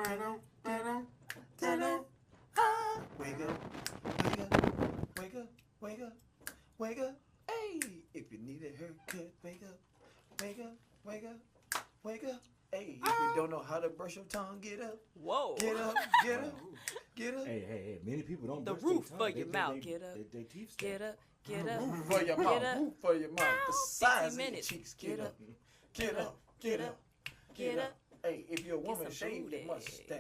Wake up, wake up, wake up, wake up, wake up. Hey, if you need a haircut, wake up, wake up, wake up, wake up. Hey, if you don't know how to brush your tongue, get up. Whoa. Get up, get up, get up. Hey, many people don't The brush their roof tongue. for your mouth. Get up. They teeth Get up. Get up. Roof for your Get mouth, up. roof for your mouth. The size of your minutes. cheeks. Get Get up. up, get up, get up, Get up. Hey, if you're a woman, some shave your booty. mustache.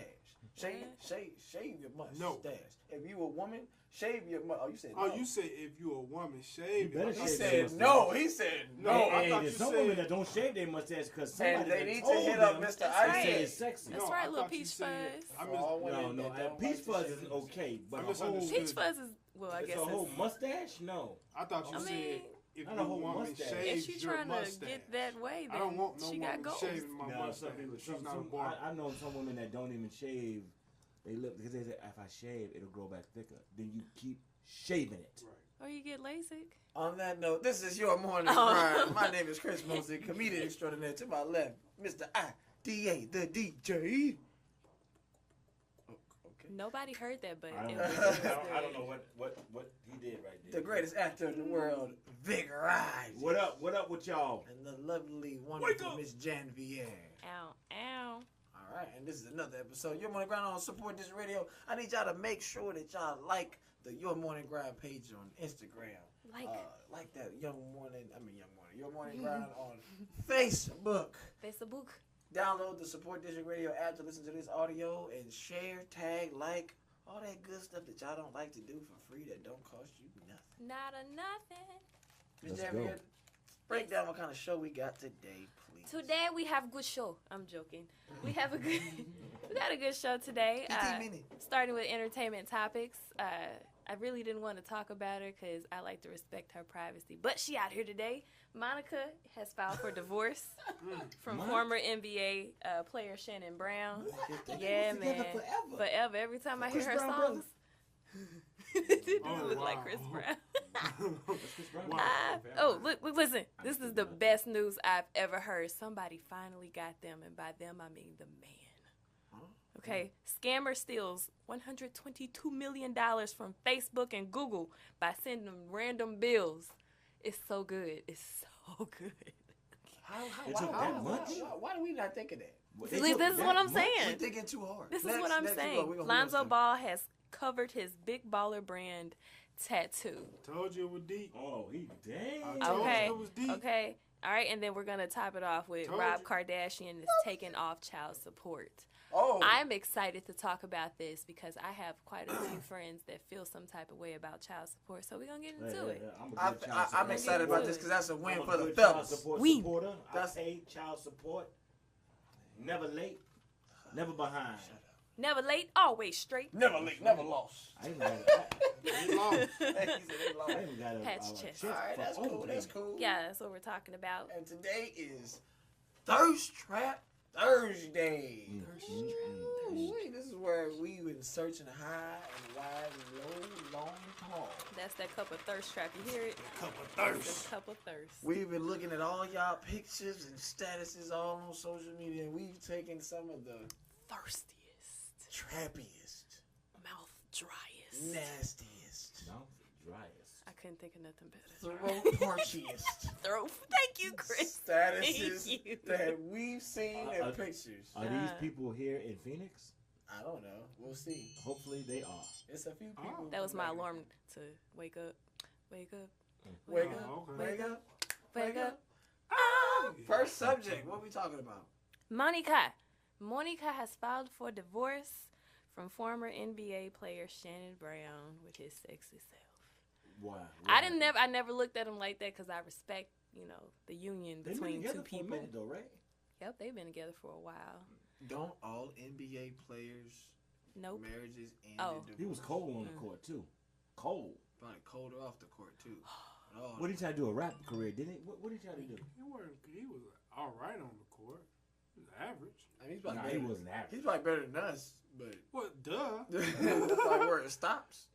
Shave your mustache. No. If you a woman, shave your mustache. Oh, you said Oh, no. you said if you a woman, shave You better it. He shave said your no. He said no. No, I Hey, thought there's you some said- women that don't shave their mustache because And somebody they done need to told hit them up Mr. That's they right. say Ice. it's sexy. That's No, right, I little thought you peach said- fuzz. I For mis- all women No, that don't peach like to fuzz shave is their okay, but I a whole, misunderstood. Peach fuzz is, well, I it's guess a whole it's, mustache? No. I thought you I said mean, if not your a whole woman mustache. if shaves she's your trying mustache. to get that way, I don't then want no she got woman goals. shaving my No, mustache. She's not a some, barber. I know some women that don't even shave. They look because they say if I shave, it'll grow back thicker. Then you keep shaving it. Right. Or you get LASIK. On that note, this is your morning Oh. grind. My name is Chris Mosley, comedian extraordinaire. To my left, Mr. IDA, the DJ. Okay. Nobody heard that, but I it don't, was I don't know what he did right there. The greatest actor in the world, Vic Rogers. What up? What up with y'all? And the lovely, Wake wonderful up. Miss Janevieair. Ow, ow. All right, and this is another episode. Your Morning Grind on Support This Radio. I need y'all to make sure that y'all like the Your Morning Grind page on Instagram. Like that Your Morning Grind on Facebook. Facebook. Download the Support District Radio app to listen to this audio and share, tag, like, all that good stuff that y'all don't like to do for free that don't cost you nothing. Not a nothing. Miss Let's Janeviear, go. break down what kind of show we got today, please. Today we have a good show. I'm joking. We have a good. We got a good show today. 15 minutes. Starting with entertainment topics. I really didn't want to talk about her because I like to respect her privacy, but she out here today. Monica has filed for divorce from former NBA player Shannon Brown. Yeah, man. Forever. Every time I hear Chris her Brown songs, it doesn't look like wow. Chris Brown. Wow. Look, listen. This is the best news I've ever heard. Somebody finally got them, and by them I mean the man. Okay, scammer steals $122 million from Facebook and Google by sending them random bills. It's so good. It's so good. Why do we not think of that? This is what I'm We're saying. thinking too hard. This is what I'm saying. Lonzo Ball has covered his Big Baller brand tattoo. Told you it was deep. Oh, he dang. I told you Okay. it was deep. Okay. All right, and then we're going to top it off with Told Rob you. Kardashian is taking off child support. Oh, I'm excited to talk about this because I have quite a few friends that feel some type of way about child support. So we're going to get into it. I'm excited about this because that's a win for the child fellas. support Win. supporter. I That's- pay child support. Never late, never behind. Never late, always straight. Never late, never lost. I ain't got They lost. He said they lost. I ain't got Pat's a chest. check All right, for that's cool. overtime. That's cool. Yeah, that's what we're talking about. And today is Thirst Trap Thursday. Ooh, this is where we've been searching high and wide and low, long and tall. That's that cup of thirst trap. You hear it? Cup of That's thirst. a cup of thirst. We've been looking at all y'all pictures and statuses all on social media, and we've taken some of the Thirstiest, trappiest, mouth driest. nastiest, No, driest. I couldn't think of nothing better. throat parchiest Throw. Thank you, Chris. statuses Thank you. that we've seen in pictures. Are these people here in Phoenix? I don't know. We'll see. Hopefully they are. It's a few people. That was my alarm to wake up. Wake up. Wake Oh, up. okay. Wake up. Wake up. First subject. What we talking about? Monica has filed for divorce from former NBA player Shannon Brown with his sexy self. Why? I never looked at him like that because I respect, the union They've been between together two for a people. minute though, right? Yep, they've been together for a while. Don't all NBA players' Nope. marriages end Oh. in divorce? He was cold on the court too. Cold. Probably colder off the court too. Oh, What did he try to do? A rap career, didn't he? What did he try to do? He was all right on the court. He was average. I mean, he's probably Nah, better. he wasn't average. He's probably better than us, but What? Duh. that's probably where it stops.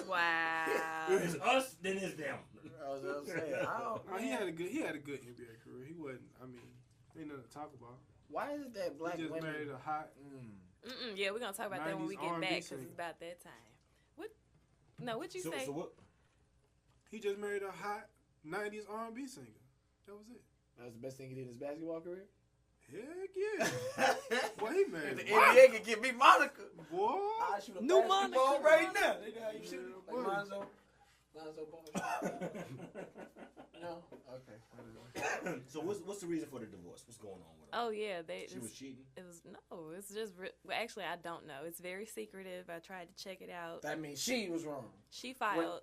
Wow. It's us, then it's them. I was saying, No, he had a good NBA career. He wasn't. I mean, ain't nothing to talk about. Why is it that black He just women? married a hot. Yeah, we're gonna talk about that when we 90s get R&B back because singer. it's about that time. What? No, what you So say? what? He just married a hot 90s R&B singer. That was it. That was the best thing he did in his basketball career. Heck yeah. Boy, he If married. the NBA could give me Monica, Boy. I shoot a New basketball Monica. right now. They know how you shoot it. Yeah, Like boy. Lonzo Ball. No? Okay. So what's the reason for the divorce? What's going on with her? Oh yeah, She was cheating. It was no. It's just well, actually I don't know. It's very secretive. I tried to check it out. That means she was wrong. She filed.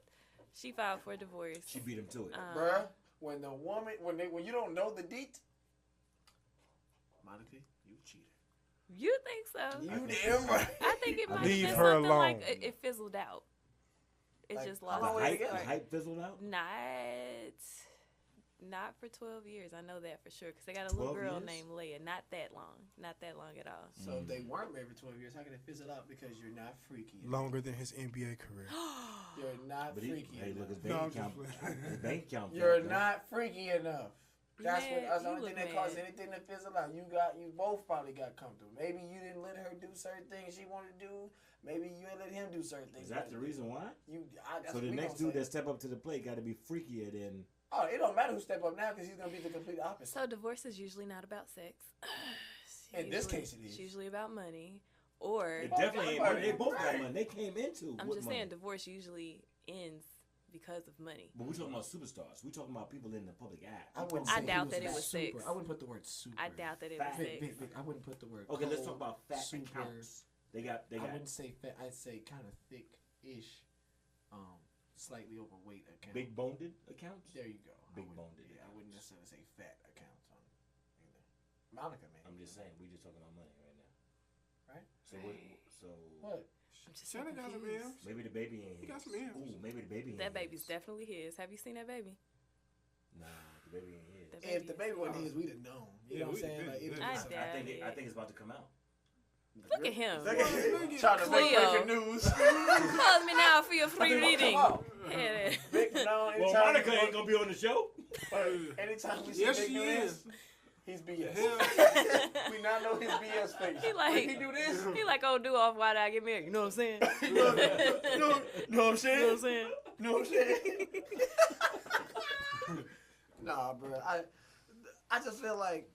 She filed for divorce. She beat him to it. Bruh, when the woman, when you don't know the deet, Monica, you cheated. You think so? You damn right. I think it might Leave have been her something like alone. it fizzled out. It Like, just how lost. long The were they hype, together? the hype fizzled out. Not for 12 years. I know that for sure because they got a little 12 girl years? named Leia. Not that long. Not that long at all. So if they weren't married for 12 years, how could it fizzle out? Because you're not freaky. Longer than his NBA career. You're not But freaky hey, look, enough. his No, bank I'm just account. playing. His bank account. You're filled, not freaky enough. That's Man, what. That's the you only thing look that caused mad. anything to fizzle out. You both probably got comfortable. Maybe you didn't let her do certain things she wanted to do. Maybe you didn't let him do certain things. Is that the reason why? That's So what the we next gonna dude say. that step up to the plate got to be freakier than. Oh, it don't matter who step up now because he's gonna be the complete opposite. So divorce is usually not about sex. It's In this usually- case, it is. It's usually about money, or It definitely ain't right, money. They both got right. money. They came into. I'm with just money. saying divorce usually ends because of money. But we're talking about superstars. We're talking about people in the public eye. I doubt that it was super. sex. I wouldn't put the word super. I doubt that it Fat. was Vic, sex. Vic, I wouldn't put the word. Okay, let's cold, talk about fat super. accounts. They got. I wouldn't say fat. I'd say kind of thick-ish, slightly overweight accounts. big boned accounts. There you go. Big I boned wouldn't- Yeah, I accounts. wouldn't necessarily say fat accounts on either. Monica, man. I'm just saying. We just talking about money right now. Right? So what? So What? I'm just so Shannon got some confused. M's. maybe the baby ain't. He got some M's. Ooh, maybe the baby ain't. That his. baby's definitely his. Have you seen that baby? Nah, the baby ain't his. That If the is baby his. wasn't his, we'd have known. You Yeah, know what I'm we'd saying? have Like, been- it I was doubt I think it. it's about to come out. Look at him. Trying to make Cleo. breaking news. Call me now for your free reading. Come on. Yeah. Vic, no, Well, anytime Monica we- ain't gonna be on the show. Anytime we see Yes, Vic she do is. this, he's BS. Hell, We not know his BS face. He like- If he do this, He like, oh, do off why did I get married? You know what I'm saying? you know what I'm You know what I'm saying? saying? Know what I'm saying? Nah, bro. I just feel like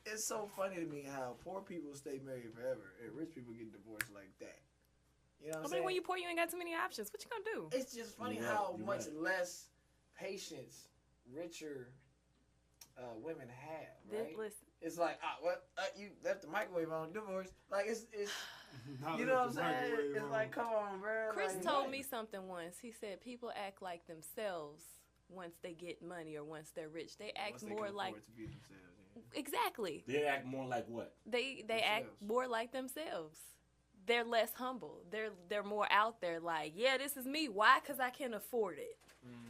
it's so funny to me how poor people stay married forever and rich people get divorced like that. You know what I I'm mean, saying? when you poor, you ain't got too many options. What you gonna do? It's just funny You're how right, you're much right. less patience richer women have, right? Listen, It's like, you left the microwave on, divorce. Like, it's Not you know what I'm let the saying? microwave It's on. like, come on, bro. Chris like, told me something once. He said people act like themselves once they get money or once they're rich. They act once they more can like afford to be themselves, yeah. exactly. They act more like what? They act Themselves. more like themselves. They're less humble. They're more out there. Like, yeah, this is me. Why? Because I can afford it.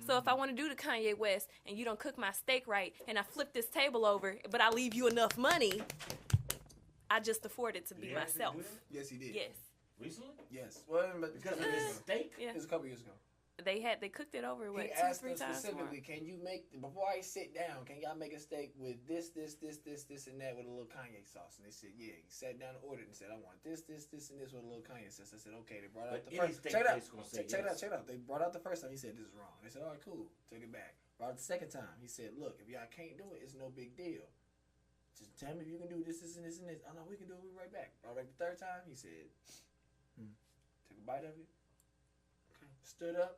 So if I want to do the Kanye West and you don't cook my steak right and I flip this table over, but I leave you enough money, I just afford it to be Did he actually myself. do that? Yes, he did. Yes. Recently? Yes. Well, but Because of his steak? Yeah. it was a couple years ago. They cooked it over, what, He 2 asked 3 us times? specifically, can you make, before I sit down, can y'all make a steak with this, and that with a little Kanye sauce? And they said, yeah. He sat down and ordered and said, I want this, and this with a little Kanye sauce. I said, okay. They brought out But the any first. steak Check it out. place gonna say Check it out. yes. Check it out. They brought out the first time. He said, this is wrong. They said, all right, cool. Took it back. Brought out the second time. He said, look, if y'all can't do it, it's no big deal. Just tell me if you can do this, and this. Oh, no, we can do it. We'll be right back. Brought back the third time. He said, took a bite of it. Stood up.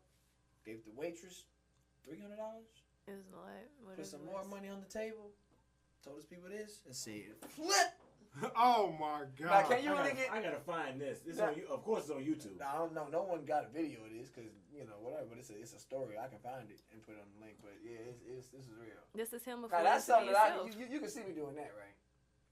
Gave the waitress $300. It was like, what Put is some it? more money on the table. Told his people this and said, "Flip." Oh my Now, God. can you really get? I gotta find this. This Nah. on you. Of course, it's on YouTube. I don't know. No one got a video of this because whatever. But it's a story. I can find it and put it on the link. But yeah, this is real. This is him Now affording that's to be something that himself. you can see me doing that, right?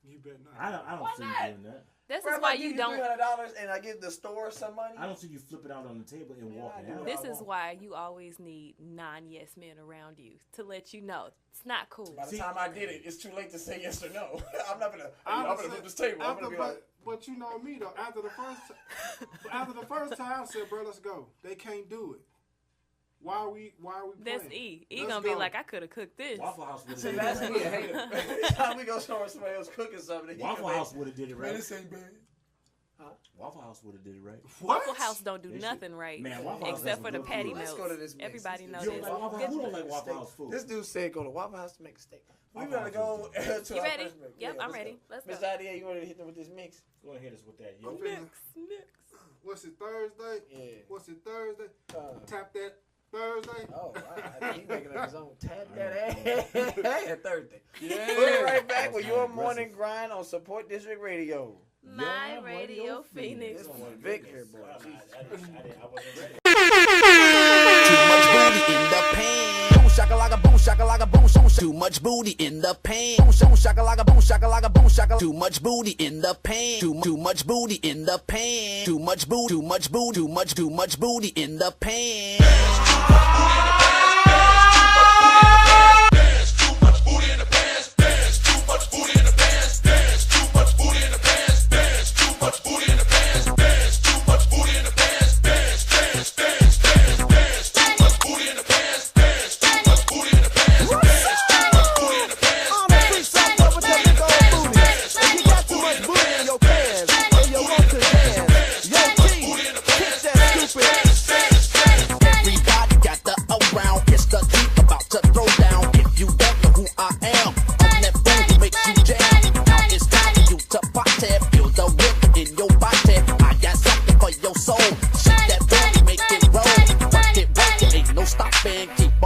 You bet not. I don't Why see not? you doing that. This Bro, is if why I give you don't. $300 and I give the store some money. I don't see you flip it out on the table and Yeah, walking I do. out. This I is won't. why you always need non-yes men around you to let you know it's not cool. By the See- time I did it, it's too late to say yes or no. I'm not gonna. I'm I'm gonna flip this table. I'm after, gonna be like, but you know me though. After the first time, I said, "Bro, let's go." They can't do it. Why are we That's playing? E. E gonna be like, I could have cooked this. Waffle House would See, have that's did me a it. hater. Every time we go somewhere, somebody else cooking something. Waffle House would have did it Man, right. this ain't bad. Waffle House would have did it right. What? Waffle House don't do They nothing right. Man, Waffle House Except has for the some good patty food. Let's melts. go to this mix. Everybody knows You this. don't like Waffle House? Who don't like Waffle House food? This dude said go to Waffle House to make a steak. We Waffle gotta House go is to You our ready? first mix. Yep, Yeah, I'm let's ready. go. Let's Miss go. Idea, you want to hit them with this mix? Go ahead, hit us with that. Yo. I'm Mix. What's it, Thursday? Yeah. What's it, Thursday? Tap that Thursday. Oh, wow. He making up his own. Tap that ass. Thursday. Yeah. We'll be right back with your morning grind on Support District Radio. My Radio Phoenix. This one, Vic here, boy. I wasn't ready. Too much booty in the pan. Boom shaka like a boom shaka like a boom shaka. Too much booty in the pan. Boom shaka like a boom shaka like a boom shaka. Too much booty in the pan. Too much booty in the pan. Too much booty in the pan. Everybody got the around. It's the deep about to throw down. If you don't know who I am, I'm that fool who makes you jam. Now it's time for you to party. Feel the rhythm in your body. I got something for your soul. Shake that booty, make it roll. Work it, ain't no stopping. Keep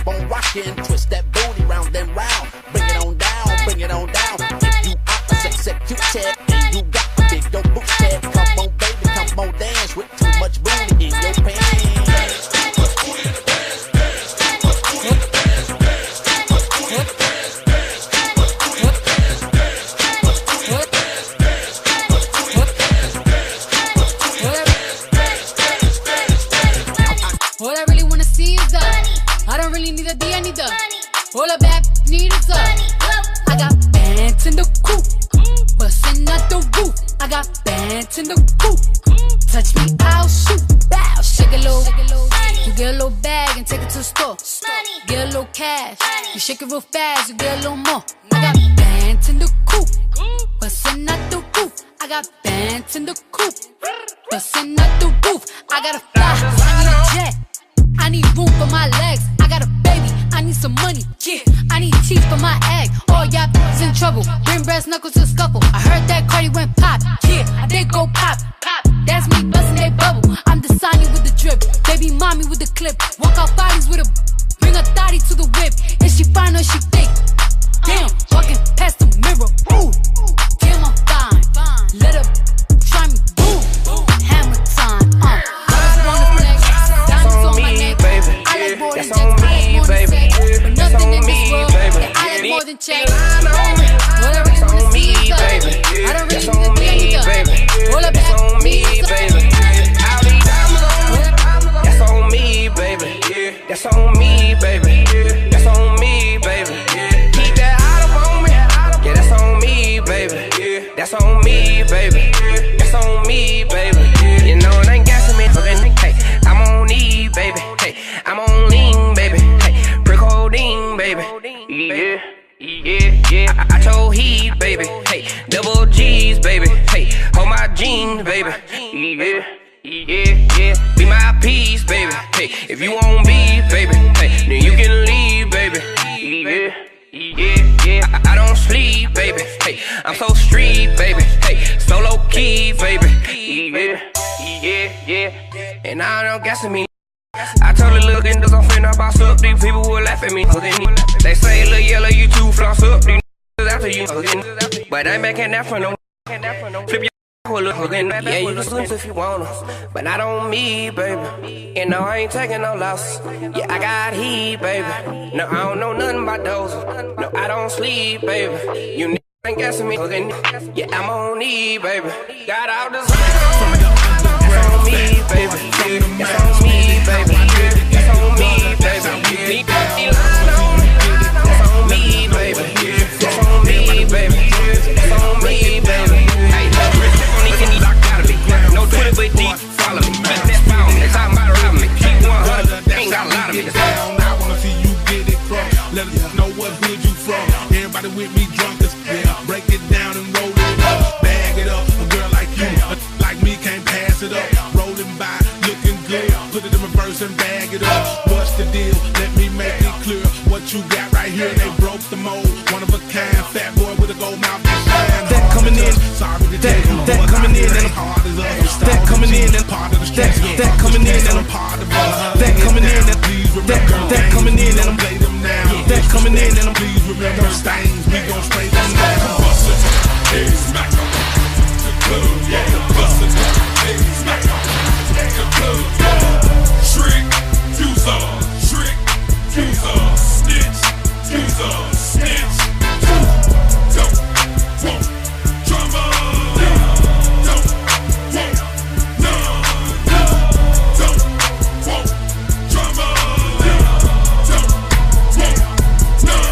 on rocking. Twist that booty round and round. Bring it on down. If you out the executed, and you got a big dope booty, come on baby, come on dance with too much booty in your pants. All I really wanna see is the. I don't really need a D, I need the. All I back need is the. I got bands in the coop, bustin' out the roof. I got bands in the coop. Touch me, I'll shoot. Bow, shake a little. You get a little bag and take it to the store. Get a little cash. You shake it real fast, you get a little more. I got bands in the coop, bustin' out the roof. I got bands in the coop, bustin' out the roof. I got a fly, I need a jet. I need room for my legs. I got a baby, I need some money. Yeah, I need teeth for my egg. All y'all is in trouble. Bring brass knuckles to scuffle. I heard that Cardi went pop. Yeah, they go pop. That's me busting they bubble. I'm the Sonny with the drip. Baby mommy with the clip. Walk out bodies with a. Bring a thotty to the whip. Is she fine or she thick? Damn, walking past the mirror. Ooh, damn, I'm fine. Let her try me. Boom, hammer time. I was born to flex. Diamonds on my neck. I like more than checks. I like more than sex. But nothing in this world that I like more than checks. What I really wanna see is the. I don't really need the D, I need the. All I back need is the. That's on me, baby. That's on me, baby. That's on me, baby. Keep that out on me. Yeah, that's on me, baby. That's on me, baby. That's on me, baby. You know it ain't gassing me. Hey, I'm on E, baby. Hey, I'm on lean, baby. Hey, brick holding, baby. Yeah. I told heat, baby. Hey, double G's, baby. Hey, hold my jeans, baby. Yeah. Be my piece, baby. Hey, if you want beef, baby, hey, then you can leave, baby. Yeah. I don't sleep, baby. Hey, I'm so street, baby. Hey, so low key, baby. Yeah. And I don't guess me. I told her look into some finna boss up. These people will laugh at me. They say, look yellow, you too floss up. These after you, but I ain't making that for no. Flip your. Yeah, you can swim if you wanna, but not on me, baby. You know I ain't taking no loss. Yeah, I got heat, baby. No, I don't know nothing about those. No, I don't sleep, baby. You ain't guessing me. Yeah, I'm on E, baby. Got all this. That's on me, baby. That's on me, baby. That's on me, baby. Need line on me. That's on me, baby. That's on me, baby. That's on me, baby. Hey, No Twitter, but deep, follow me. That's found me. They talking about robbing me. Keep 100, ain't got with me drunk as break it down and roll it up. Bag it up, a girl like you, like me can't pass it up. Rolling by, looking good, put it in reverse and bag it up. What's the deal? Let me make it clear. What you got right here, they broke the mold. One of a kind, fat boy with a gold mouth that shine. That coming in, sorry to tell you, that coming in and I'm hard as us. That coming in and part of the stress. That coming in and I'm part of us. That coming in and please remember. That coming in and I'm lay them down. That coming in and I'm please remember. Stains, we gon' spray them down. Bust it, hey, smack 'em. The club, yeah, bust it, hey, smack 'em. The club, yeah. Shrink, fuse up, shrink, fuse up, snitch, fuse up, snitch. Don't want drama. Don't want none. Don't want drama. Don't want none.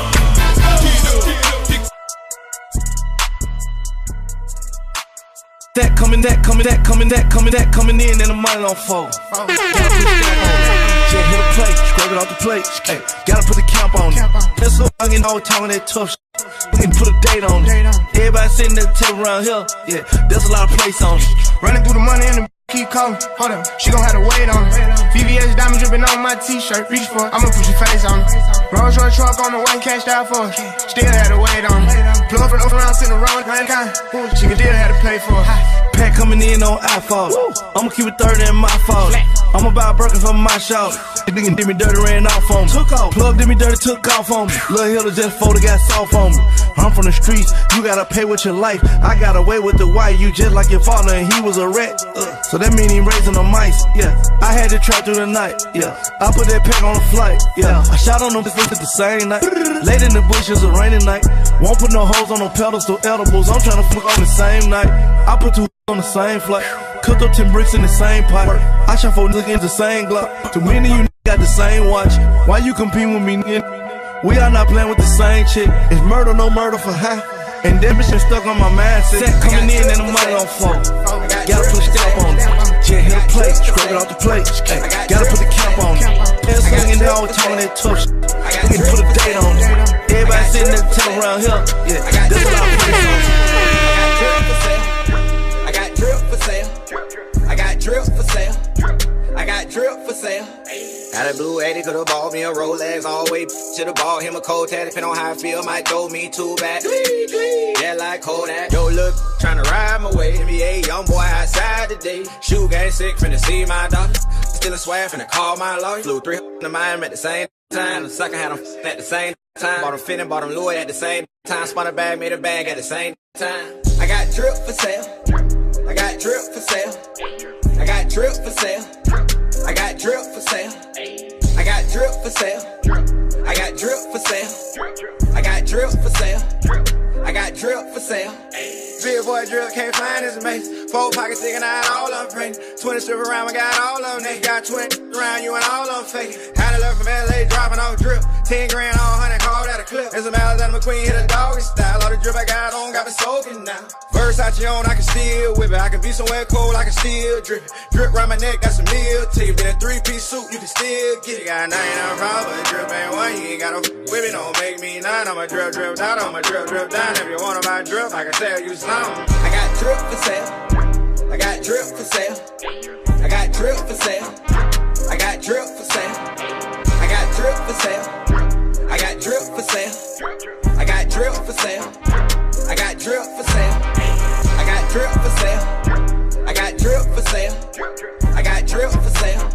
That coming in and the money don't fall. Hit a plate, scrub it off the plate. Ay, gotta put the camp on it. That's so fucking all talking that tough shit. We can put a date on it. Everybody sitting at the table around here. Yeah, there's a lot of place on it. Running through the money and the keep calling. Hold up, she gon' have to wait on it. VVS diamond dripping on my t-shirt. Reach for it, I'ma put your face on it. Rolls Royce truck on the way, cashed out for it. Still had to wait on it. Plug from the around, sitting around, kind. She could still had to pay for it. Pack coming in on iPhone. I'ma keep it 30 in my fault. I'ma buy a Birkin for my shop. This nigga did me dirty, ran off on me. Took off. Plug did me dirty, took off on me. Lil' Hill just folded, got soft on me. I'm from the streets, you gotta pay with your life. I got away with the white, you just like your father and he was a rat. So that mean he raising the mice, yeah. I had to try through the night, yeah. I put that pack on the flight, yeah. I shot on them bitches the same night. Late in the bushes, a rainy night. Won't put no hoes on no pedals, no edibles. I'm tryna fuck on the same night. I put 2 on the same flight. Cooked up 10 bricks in the same pot. I shot 4 niggas in the same Glock. Too many of you got the same watch. Why you compete with me, nigga? We are not playing with the same chick. It's murder, no murder for high. And that bitch stuck on my mindset. Set coming in and the money don't fall. Gotta put a step on it. Just hit a plate, scrub it off the plate. Ay, gotta put the cap on it. And singing they always talking that tough shit. We can put a date on it. Everybody sitting at the table around here. Yeah, there's a lot of place on it. I got drip for sale. I got drip for sale. I got drip for sale. Got a blue 80, could've bought me a Rolex. Always should've bought him a cold tag. Depending on how I feel, might throw me too bad. Yeah, like Kodak. Yo, look, tryna ride my way. NBA young boy outside today. Shoe game sick, finna see my doctor. Still a swag, finna call my lawyer. Flew 3 to Miami at the same time. The sucker had them at the same time. Bought him fitting, bought him Louis at the same time. Spun a bag, made a bag at the same time. I got drip for sale. I got drip for sale. I got drip for sale. I got drip for sale. I got drip for sale. I got drip for sale. I got drip for sale. I got drip for sale. Big boy drip, can't find his mates. 4 pockets sticking out, all of them print. 20 strip around, I got all of them. They got 20 around you and all of them fake. Had a love from LA, dropping off drip. 10 grand on 100, call that a clip. There's some Alexander McQueen, hit a doggy style. All the drip I got on, got me soaking now. Versace on, I can still whip it. I can be somewhere cold, I can still drip. Drip round my neck, got some meal tape. In a 3-piece suit, you can still get it. Got 99 problems, but drip ain't one. You ain't gotta whip it, don't make me none. I'ma drip, drip down, I'ma drip, drip down. If you wanna buy drip, I can tell you something. I got drip for sale. I got drip for sale. I got drip for sale. I got drip for sale. I got drip for sale. I got drip for sale. I got drip for sale. I got drip for sale. I got drip for sale. I got drip for sale.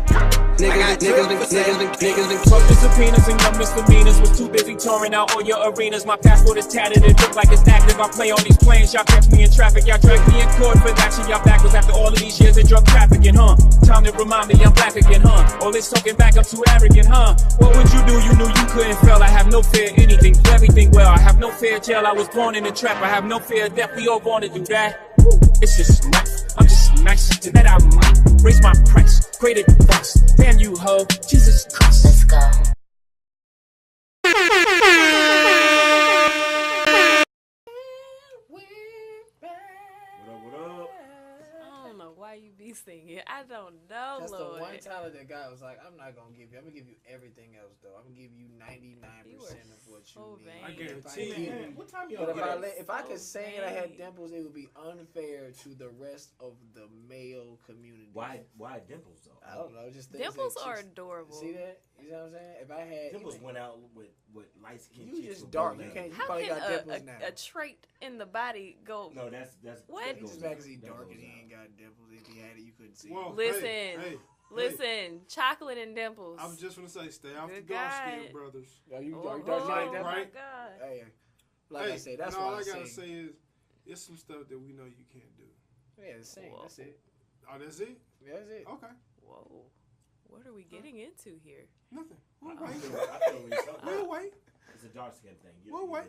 I got drip for sale. Niggas been fuck subpoenas and your misdemeanors. Was too busy touring out all your arenas. My passport is tatted, it look like it's active. I play on these planes, y'all catch me in traffic. Y'all drag me in court for that shit. Y'all backwards after all of these years of drug trafficking, huh? Time to remind me I'm back again, huh? All this talking back, I'm too arrogant, huh? What would you do? You knew you couldn't fail. I have no fear of anything, do everything well. I have no fear of jail, I was born in a trap. I have no fear of death, we all born to do that. It's just nice, I'm just nice. Tonight I might raise my price, create a device. Damn you, ho, Jesus Christ. Let's go. I don't know why you you be singing? I don't know, That's Lord. the one talent that guy was like, I'm not gonna give you. I'm gonna give you everything else though. I'm gonna give you 99% of what you need. I guarantee you. What time But if I could sing and I had dimples, it would be unfair to the rest of the male community. Why dimples though? I don't know. Just dimples are adorable. See that? You know what I'm saying? If I had dimples went out with light skin. You just dark. You can't. You How probably can got dimples now. a trait in the body go? No, that's what? Just because he dark and he ain't got dimples. If he had it, you couldn't see. Well, Listen. Listen, chocolate and dimples. I'm just gonna say, stay off Good the dark God. skin brothers. Are you Oh, dark skin dimples? right? God. Hey, like I said, that's all why I I gotta sing. say is, it's some stuff that we know you can't do. Yeah, sing. That's it. Oh, that's it? Yeah, that's it. Okay. Whoa. What are we getting into here? Nothing. We'll I wait. feel We'll wait. It's a dark skin thing. We'll wait.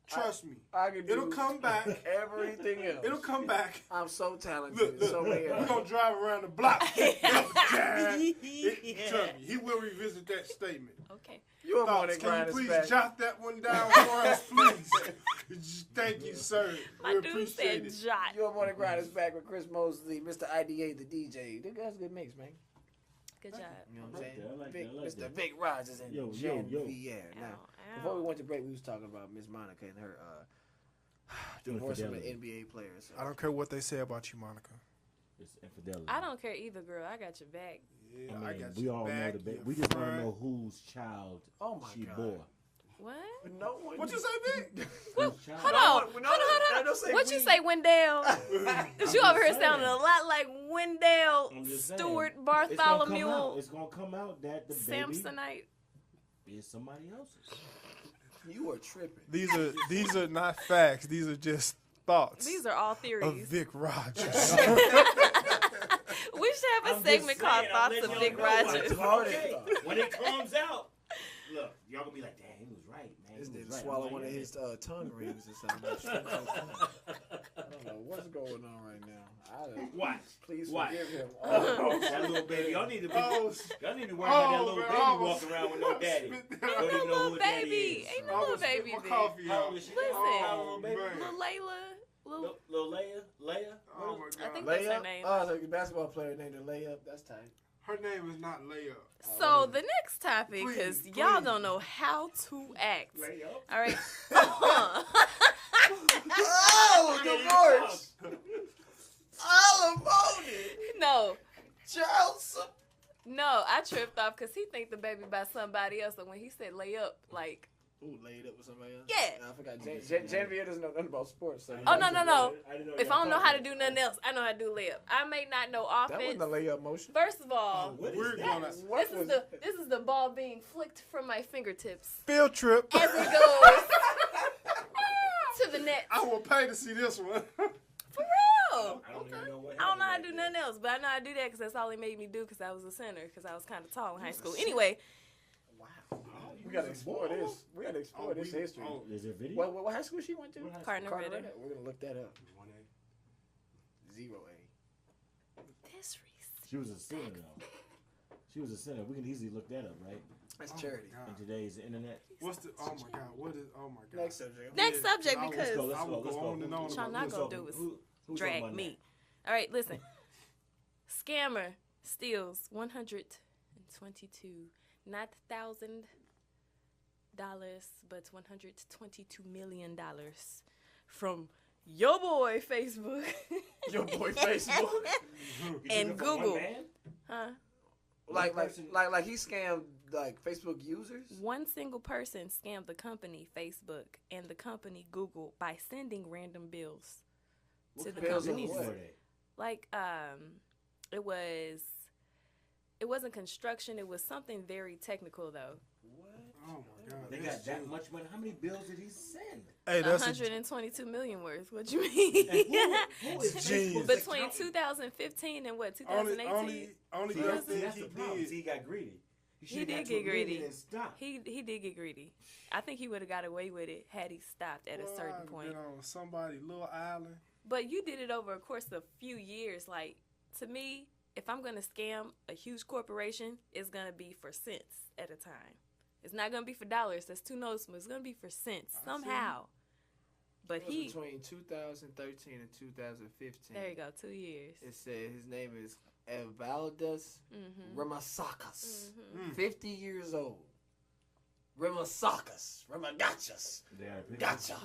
Trust me. I can do It'll come back. Everything else. It'll come back. I'm so talented. Look, so many we're going to drive around the block. Trust me, he will revisit that statement. Okay. You're a morning Can grind you please back. jot that one down for us, please? Thank you, sir. My We dude appreciate said it. jot. Your morning grind is back with Chris Mosley, Mr. IDA, the DJ. That's a good mix, man. Good job. You know what I'm saying? I like Vic, that, I like Mr. that. Vic Rogers and Janevieair. Now, Ow. before we went to break, we was talking about Miss Monica and her divorce from an NBA player. So. I don't care what they say about you, Monica. It's infidelity. I don't care either, girl. I got your back. Yeah, I mean, got we your all back, know the your we just want to front. know whose child she bore. What? No one. What you say, Vic? What? Whose child? Hold on. Hold on. What you say, Wendell? Because you over here sounding a lot like Wendell I'm just saying. Stewart It's gonna Bartholomew come out. It's gonna come out that the baby Samsonite. is somebody else's. You are tripping. These are not facts. These are just thoughts. These are all of theories. Vic Rogers. We should have a segment called Thoughts of Vic Rogers. When it comes out, look, y'all gonna be like, "Damn, he was right, man." This He was nigga right. swallow I'm one of like, his tongue rings or something. I don't know what's going on right now. Watch. Please Watch. forgive him. That little baby. Y'all need to be worried about that little baby walking around with no daddy. Don't Ain't even no know little who daddy baby. is. Ain't no little baby. My Vic. coffee How out. old is she? Listen. How old, baby? man. Little Layla. Little, Little Leia? Oh, my I think God. that's her Layup? name. Oh, the basketball player named her Layup. That's tight. Her name is not Layup. So the next topic, because Please, y'all please. don't know how to act. Layup? All right. Oh, divorce! Alimony! No. Child support. No, I tripped off because he think the baby by somebody else. And when he said lay up, like, Ooh, laid up with somebody else? Yeah. I forgot. Janevieair doesn't know nothing about sports. So oh, no. I didn't know If I don't know how to do nothing else, I know how to do layup. I may not know that wasn't offense. a layup motion. First of all, We're gonna this is the ball being flicked from my fingertips field trip. as it goes to the net. I will pay to see this one. For real. I don't even know what I don't know how to happened do right nothing else, but I know how to do that because that's all he made me do because I was a center because I was kind of tall in high school. Anyway, We gotta explore this. We gotta explore this history. there. Is there video? What high school she went to? Cardinal Ritter. Ritter. We're gonna look that up. 1A. 0A. She was a center, though. She was a center. We can easily look that up, right? That's charity. In today's internet. What's the? Oh my God! What is? Oh my God! Next subject. next subject I will- because I will go on and on. what y'all not gonna do is Who's drag on me. All right, listen. Scammer steals $122, not $1,000, but $122 million from your boy Facebook. Your boy Facebook. And Google. Huh? Like he scammed like Facebook users. One single person scammed the company Facebook and the company Google by sending random bills to the bills companies. were Like it wasn't construction, it was something very technical though. Oh my God! They got that much money. How many bills did he send? Hey, that's 122 million worth. What you mean? Who is Genius. Between 2015 and what, 2018? only See, good that's thing the he problem. did. See, he got greedy. He should've did got to get a million greedy. and stopped. He did get greedy. I think he would have got away with it had he stopped at a certain I've point. been on somebody's little island. But you did it over a course of a few years. Like, to me, if I'm going to scam a huge corporation, it's going to be for cents at a time. It's not going to be for dollars. That's too noticeable. It's going to be for cents somehow. But it was between 2013 and 2015. There you go, 2 years. It said his name is Evaldas Ramasakas, 50 years old. Ramasakas, Ramagachas, gotcha,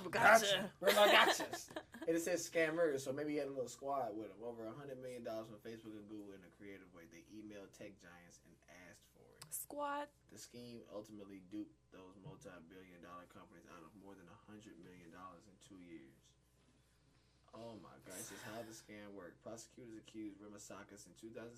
Ramagachas. And it says scammers, so maybe he had a little squad with him. Over $100 million from Facebook and Google in a creative way. They emailed tech giants and asked for it. Squad. The scheme ultimately duped those multi-billion-dollar companies out of more than $100 million in 2 years. Oh my God, this is how the scam worked. Prosecutors accused Ramasakas in 2016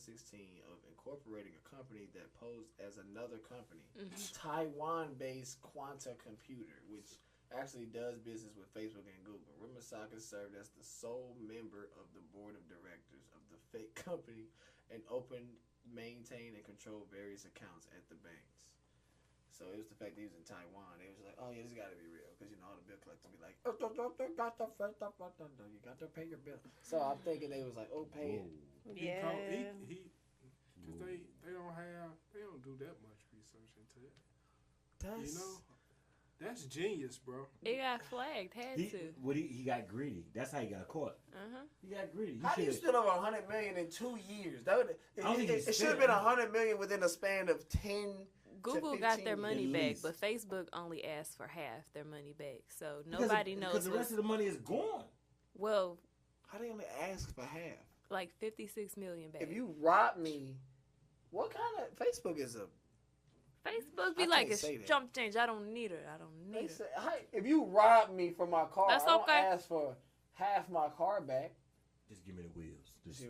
of incorporating a company that posed as another company, Taiwan-based Quanta Computer, which actually does business with Facebook and Google. Ramasakas served as the sole member of the board of directors of the fake company and opened, maintained, and controlled various accounts at the banks. So it was the fact that he was in Taiwan. They was like, oh yeah, this got to be real. Because, you know, all the bill collectors be like, you got to pay your bill. So I'm thinking they was like, oh, pay it. Yeah. Because they don't do that much research into it. You know? That's genius, bro. It got flagged. He got greedy. That's how he got caught. He got greedy. How do you steal over $100 million in 2 years? It should have been $100 million within a span of 10. Google got their money back, but Facebook only asked for half their money back. So nobody knows. Because the rest of the money is gone. Well, how they only ask for half? Like $56 million back. If you rob me, what kind of Facebook is a? Facebook be like, it's jump change. I don't need it. I don't need it. If you rob me for my car, that's I don't okay. ask for half my car back. Just give me the wheels. Just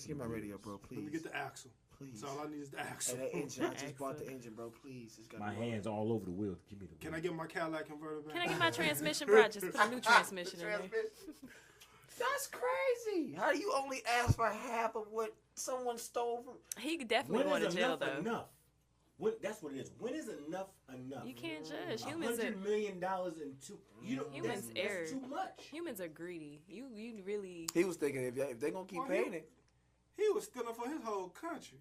give me my radio, bro, please. Let me get the axle. Please. That's all I need is the axle. And that engine. I just bought the engine, bro. Please. My hands all over the wheel. Give me the wheel. Can I get my Cadillac converter back? Can I get my transmission, bro? Just put a new transmission in there. That's crazy. How do you only ask for half of what someone stole from? He could definitely go to jail, though. Enough? That's what it is. When is enough enough? You can't judge. Humans $100 million in two. Humans that's too much. Humans are greedy. You really. He was thinking if they gonna keep paying it. He was stealing for his whole country.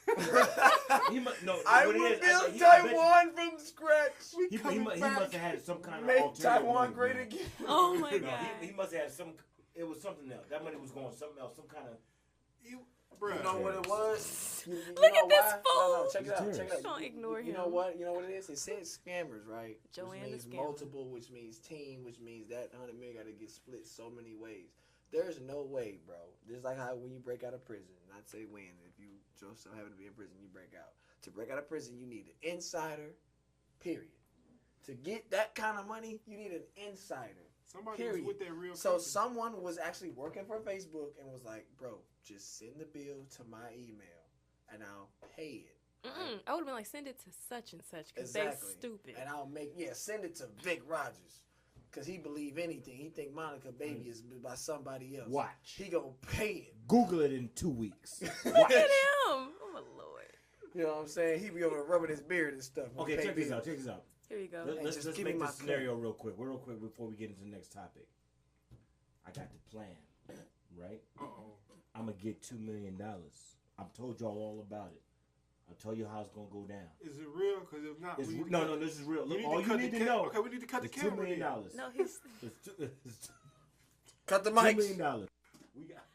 I would build Taiwan from scratch. He must have had some kind of make Taiwan great again. Oh my God! He must have had some. It was something else. That money was going something else. Some kind of. You know what it was? Look at this fool. No, check it out. Check it out. Don't ignore him. You know what? You know what it is? It says scammers, right? Joanne which means multiple, which means team, which means that $100 million got to get split so many ways. There's no way, bro. Just like how when you break out of prison, not say when, if you just so happen to be in prison, you break out. To break out of prison, you need an insider, period. To get that kind of money, you need an insider. Somebody was with that real So someone was actually working for Facebook and was like, bro, just send the bill to my email and I'll pay it. Right? I would have been like, send it to such and such because they stupid. And I'll send it to Vic Rogers. Because he believe anything. He think Monica Baby is by somebody else. Watch. He gonna pay it. Google it in 2 weeks. Look at him. Oh, my Lord. You know what I'm saying? He be over there rubbing his beard and stuff. Okay, check this out. Here you go. Let's make this scenario real quick before we get into the next topic. I got the plan, right? I'm going to get $2 million. I've told y'all all about it. I'll tell you how it's going to go down. Is it real? Because if not, no, this is real. Look, all you need to know. Okay, we need to cut the camera. $2 million. No, he's... Cut the mics. $2 million. We got...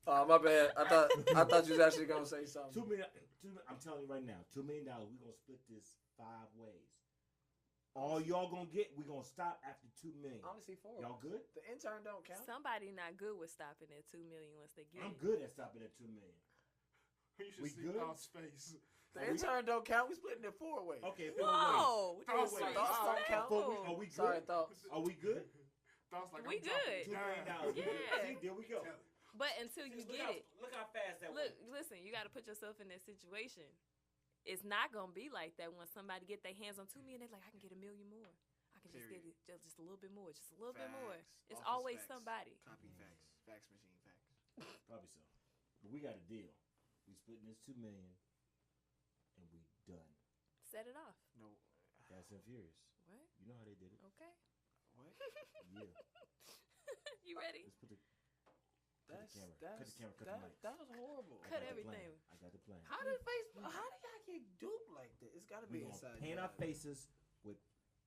Oh, my bad. I thought you was actually going to say something. $2 million. I'm telling you right now, $2 million, we're going to split this 5 ways. All y'all gonna get, we're gonna stop after $2 million. I only see 4. Y'all good? The intern don't count. Somebody not good with stopping at $2 million once they get I'm good at stopping at $2 million. You should see Thoughts' face. The intern don't count. We splitting it 4 ways. Okay. Whoa. Thoughts don't count. Are we good? Sorry, Thoughts. Are we good? Thoughts like we good. $2 million. Yeah. See, there we go. But until you get it. Look how fast that went. Listen, you got to put yourself in that situation. It's not going to be like that when somebody get their hands on $2 million. They're like, I can get $1 million more. I can just get it just a little bit more. Just a little bit more. It's always somebody. Copy facts. Fax machine facts. Probably so. But we got a deal. We splitting this $2 million and we done. Set it off. No. Fast and Furious. What? You know how they did it. Okay. What? Yeah. You ready? Let's put the camera. Cut the camera. Cut the mic. That was horrible. Cut everything. I got the plan. How did Facebook? How did y'all get duped like that? It's got to be inside. Paint our faces with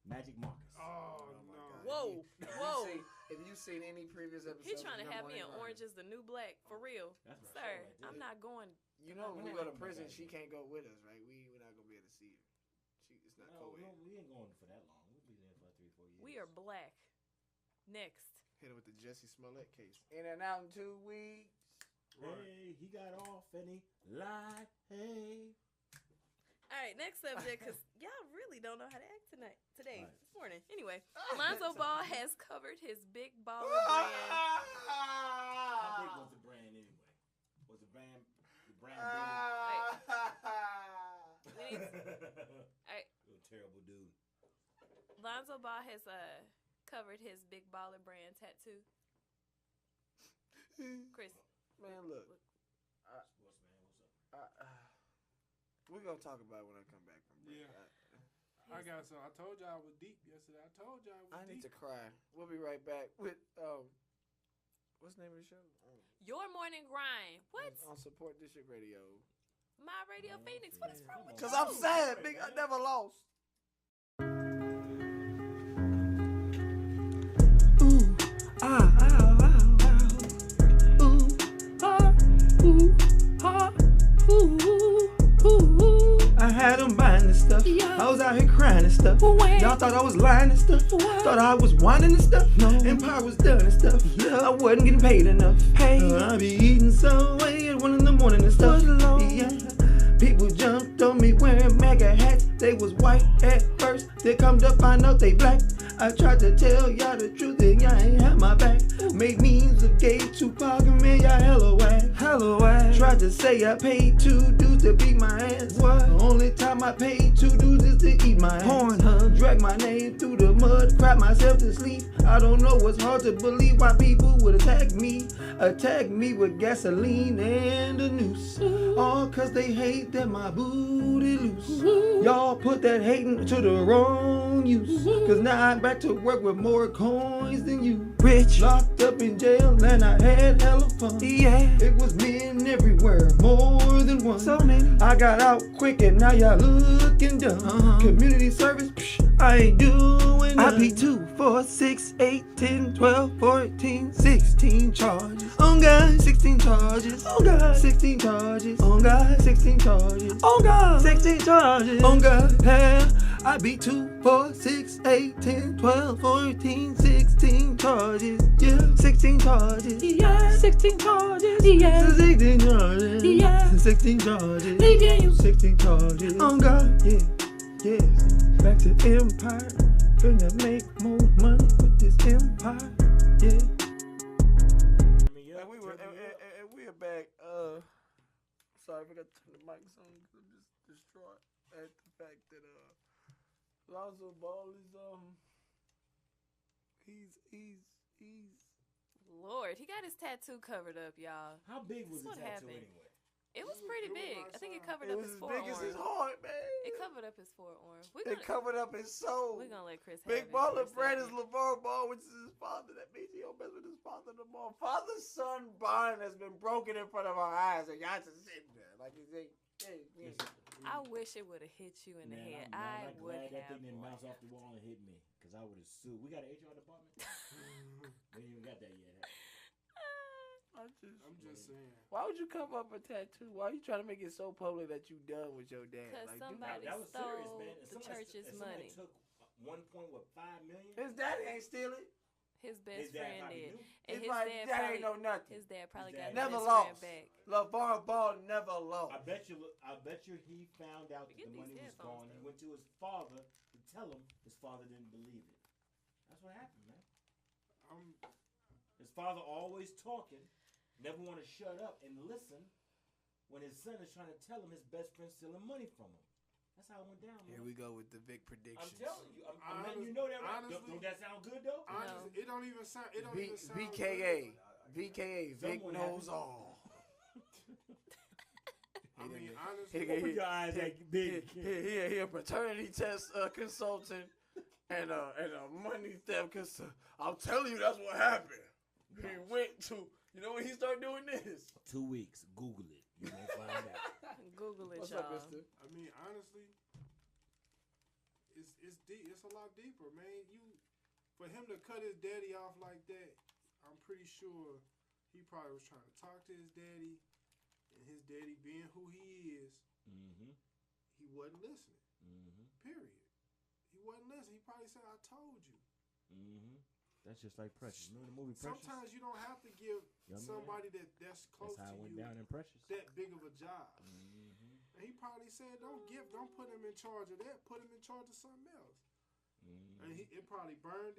Magic Marcus. Oh, my no. God. Whoa, whoa. If you seen any previous episodes, He trying to of have me Your in Morning Orange is the New Black for real, That's my sir. show right there. I'm not going. You know, when we We're go to not prison, gonna she go. can't go with us, right? We're not gonna be able to see her. It's not No, co-ed. we ain't going for that long. We'll be there for 3-4 years. We are black. Next. Hit her with the Jesse Smollett case. In and out in 2 weeks. Hey, he got off and he lied. Hey. All right, next subject, because y'all really don't know how to act today, Right. this morning. Anyway, Lonzo Ball has covered his big baller brand. How big was the brand anyway? Was the brand big? We need all right, You're a terrible dude. Lonzo Ball has covered his big baller brand tattoo. Chris. Man, look. Sports man, what's up? We're going to talk about it when I come back from break. Yeah. I got some. I told y'all I was deep yesterday. I told y'all I was I deep. need to cry. We'll be right back with, what's the name of the show? Your Morning Grind. What? On Support District Radio. My Radio Phoenix. What is wrong with you? Because I'm sad, big. I never lost. I had them buying this stuff. I was out here crying and stuff. Y'all thought I was lying and stuff. Thought I was whining and stuff. Empire was done and stuff. I wasn't getting paid enough. I be eating Subway at 1 in the morning and stuff. Yeah. People jumped on me wearing MAGA hats. They was white at first. They come to find out they black. I tried to tell y'all the truth and y'all ain't had my back. Made memes of gay Tupac and man, y'all hella whack. Tried to say I paid 2 dudes to beat my ass. What? The only time I paid 2 dudes is to eat my ass. Pornhub. Drag my name through the mud, cried myself to sleep. I don't know, it's hard to believe why people would attack me. Attack me with gasoline and a noose. All cause they hate that my booty loose. Y'all put that hating to the wrong use. Cause now I'm back to work with more coins than you. Rich, locked up in jail and I had hella fun. Yeah, it was men everywhere, more than one. So many. I got out quick and now y'all looking dumb. Community service, psh, I ain't doing none. I be 2, 4, 6, 8, 10, 12, 14, 16 charges. Oh God, 16 charges. Oh God, 16 charges. Oh God, 16 charges. Oh God, 16 charges. Oh God, yeah. I be 2, 4, 6, 8, 10, 12, 14, 16 charges. Yeah, 16 charges. Yeah, 16 charges. Yeah, 16 charges. Yeah, 16 charges. 16 charges. Oh God, yeah, yeah. Back to Empire. Finna make more money with this Empire. Yeah. And we are back. Sorry, I forgot to turn the mics on because I'm just distraught at the fact that Lonzo Ball is he's Lord, he got his tattoo covered up, y'all. How big was the What tattoo happened? anyway? It was pretty big. I think it covered it up was his as big as his forearm. heart, man. It covered up his forearm. It covered up his soul. We're gonna let Chris have Big it Baller for a Brand is second. LeVar Ball, which is his father. That means he don't mess with his father no more. Father-son bond has been broken in front of our eyes, and y'all just sitting there like he's I wish it would have hit you in the head. I would glad that have. thing didn't bounce off the wall and hit me, because I would have sued. We got an HR department? We ain't even got that yet. I'm just saying. Why would you cover up a tattoo? Why are you trying to make it so public that you done with your dad? Because like, somebody that was stole serious, man. the church's money. Took 1.5 million. His daddy ain't steal it. His best friend did. And And his dad probably, ain't know nothing. His dad probably got never his best lost. friend back. LeVar Ball never lost. I bet you he found out that the money was gone. He went to his father to tell him. His father didn't believe it. That's what happened, man. His father always talking, never want to shut up and listen when his son is trying to tell him his best friend's stealing money from him. That's how it went down, man. Here we go with the Vic predictions. I'm telling you. I'm letting you know that right. Don't that sound good, though? Honestly, it don't even sound. It don't even sound. VKA. VKA. Vic knows all. I mean, honestly, open your eyes, that big. He a paternity test consultant and a money theft consultant. I'm telling you, that's what happened. He went to. You know when he started doing this? 2 weeks. Google it. You won't find out. Google it, What's y'all. up, mister? I mean, honestly, it's deep. It's a lot deeper, man. For him to cut his daddy off like that, I'm pretty sure he probably was trying to talk to his daddy, and his daddy being who he is, he wasn't listening. Period. He wasn't listening. He probably said, "I told you." That's just like Precious. Remember the movie Precious? Sometimes you don't have to give somebody that's close that's how to it went you down in Precious. that big of a job. And he probably said, don't put him in charge of that. Put him in charge of something else. And it probably burned.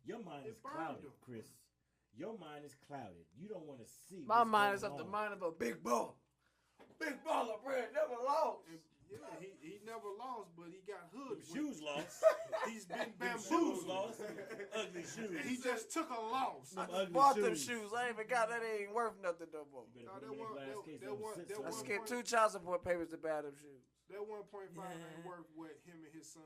Your mind is clouded, Chris. Your mind is clouded. You don't want to see. My mind is of the mind of a big ball. Big baller, Brad, never lost. And, yeah, he never lost, but he got hood. Shoes lost. He's been bamboozled. Shoes lost. Ugly shoes. He just took a loss. I bought them shoes. I ain't even got that. Ain't worth nothing no more. I skipped 2 child support payments to buy them shoes. That 1.5 ain't worth what him and his son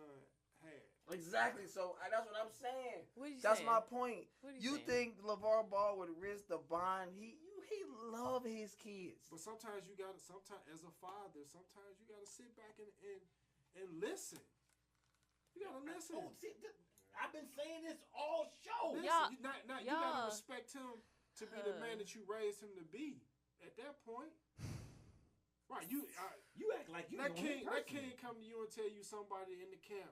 had. Exactly. So that's what I'm saying. That's saying? My point. You think LeVar Ball would risk the bond? He love his kids. But sometimes as a father, sometimes you gotta sit back and listen. You gotta listen. Oh, see, I've been saying this all show. Listen, you gotta respect him to be the man that you raised him to be. At that point, right? You act like you that king come to you and tell you somebody in the camp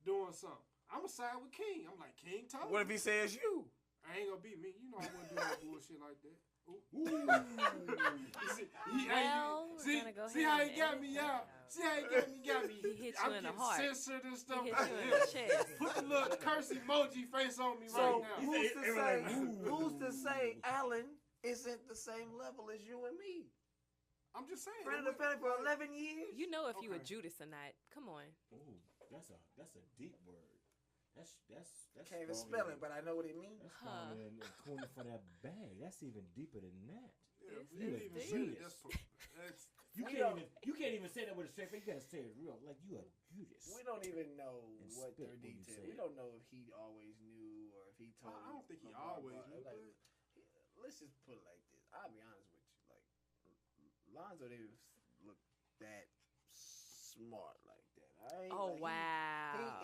doing something. I'ma side with King. I'm like, King told me. What if he says you? I ain't gonna be me. You know I wouldn't do no bullshit like that. See how he got me out. See how he got me. He hit you in the heart. Censored and stuff. He hit you in the chest. Put the little curse emoji face on me right now. Who's to say Allen isn't the same level as you and me? I'm just saying. Friend of the family for 11 years. You know if you a Judas or not. Come on. Ooh, that's a deep word. That's can't even spell it, but I know what it means. That's stronger than calling for that bag. That's even deeper than that. You can't even say that with a straight face. You gotta say it real, like you a Judas. We don't even know what their details. We don't know if he always knew or if he told. I don't think he always knew. Like, let's just put it like this. I'll be honest with you. Like Lonzo didn't look that smart like that. Wow.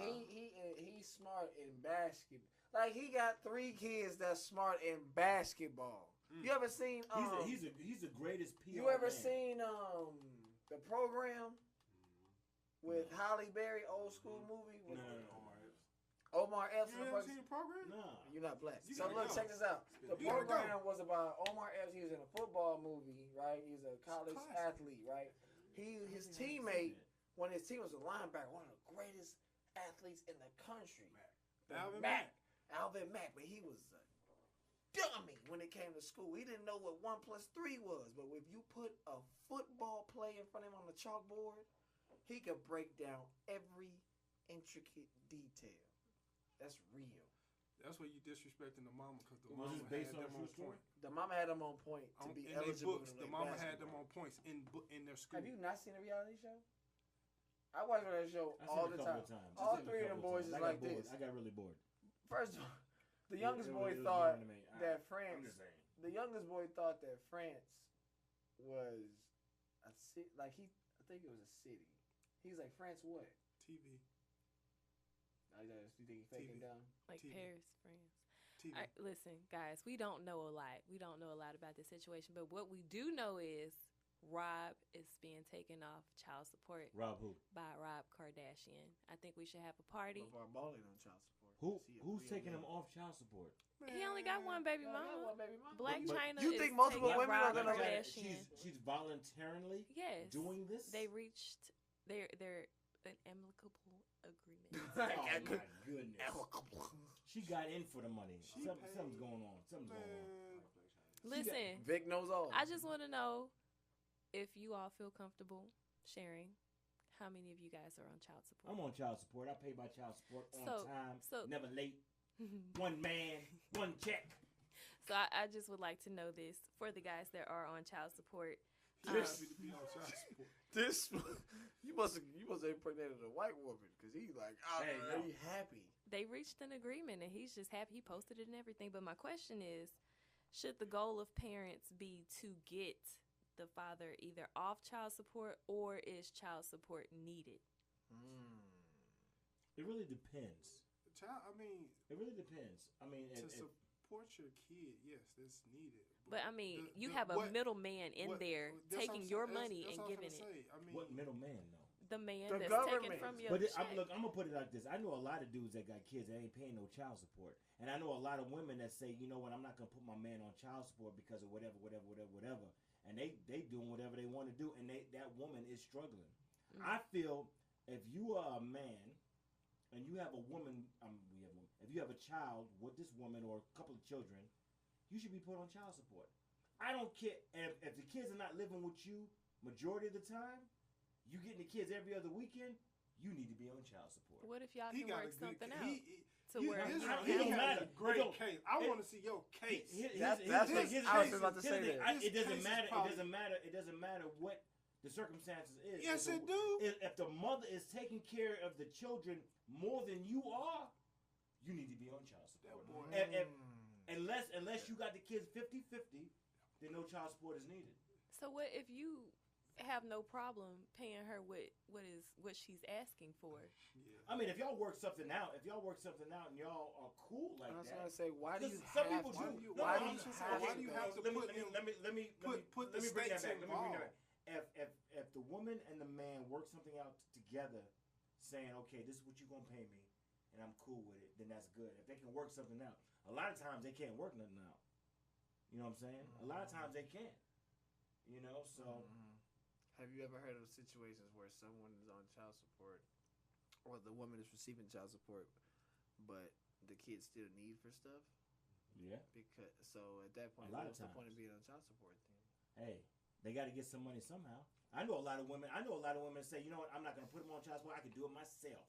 He's smart in basketball. Like he got 3 kids that's smart in basketball. You ever seen? He's the greatest PR. You ever seen the program with Halle Berry, old school movie? With Omar Epps. You ever seen the program? No. You're not black. So look, check this out. The program was about Omar Epps. He was in a football movie, right? He's a college athlete, right? His teammate. When his team was a linebacker, one of the greatest athletes in the country. Alvin Mack. But he was a dummy when it came to school. He didn't know what 1 + 3 was. But if you put a football play in front of him on the chalkboard, he could break down every intricate detail. That's real. That's why you disrespecting the mama, because the mama had them on point. The mama had them on point to be eligible. Books, the mama had them on points in their school. Have you not seen a reality show? I watch that show all the time. All 3 of them boys is like this. I got really bored. First of all, the youngest boy thought that France. The youngest boy thought that France was a city. Like I think it was a city. He's like, France what? TV. You think he faking down? Like TV. Paris, France. TV. All right, listen, guys, we don't know a lot. We don't know a lot about this situation, but what we do know is Rob is being taken off child support. Rob who? By Rob Kardashian. I think we should have a party. LeVar Ball ain't on child support. Who's taking him off child support? He only got one baby mama. Black China. You think multiple women are gonna? She's voluntarily doing this. They reached they're an amicable agreement. Oh my goodness. She got in for the money. Something's going on. Something's going on. Listen, Vic knows all. I just want to know if you all feel comfortable sharing how many of you guys are on child support. I'm on child support. I pay my child support on time, never late. One man, one check. So I just would like to know this for the guys that are on child support. This you must have impregnated a white woman because he's like, he happy. They reached an agreement and he's just happy. He posted it and everything. But my question is, should the goal of parents be to get the father either off child support or is child support needed? It really depends. Child, I mean, it really depends. I mean, to support your kid, yes, that's needed. But I mean, you have a middleman in there taking your money and giving it. I mean, what middleman though? The man that's taking from your check. Look, I'm gonna put it like this. I know a lot of dudes that got kids that ain't paying no child support, and I know a lot of women that say, you know what, I'm not gonna put my man on child support because of whatever, and they doing whatever they want to do, and that woman is struggling. I feel if you are a man and you have a woman, if you have a child with this woman or a couple of children, you should be put on child support. I don't care if the kids are not living with you majority of the time. You getting the kids every other weekend, you need to be on child support. What if y'all can work something out? He don't matter. Great case. I want to see your case. I was about to say that. It doesn't matter. It doesn't matter what the circumstances is. Yes, it do. If the mother is taking care of the children more than you are, you need to be on child support. Unless you got the kids 50-50, then no child support is needed. So what if you have no problem paying her what she's asking for? Yeah. I mean, if y'all work something out, and y'all are cool like that. I was gonna say, why do you some have people to? do? Why do you have to? Let me put the bring that states back. involved. If the woman and the man work something out together, saying, okay, this is what you're gonna pay me, and I'm cool with it, then that's good. If they can work something out, a lot of times they can't work nothing out. You know what I'm saying? A lot of times they can't. You know, so. Have you ever heard of situations where someone is on child support, or the woman is receiving child support, but the kids still need for stuff? Yeah. Because at that point, what's the point of being on child support then? Hey, they got to get some money somehow. I know a lot of women say, you know what, I'm not going to put them on child support. I can do it myself,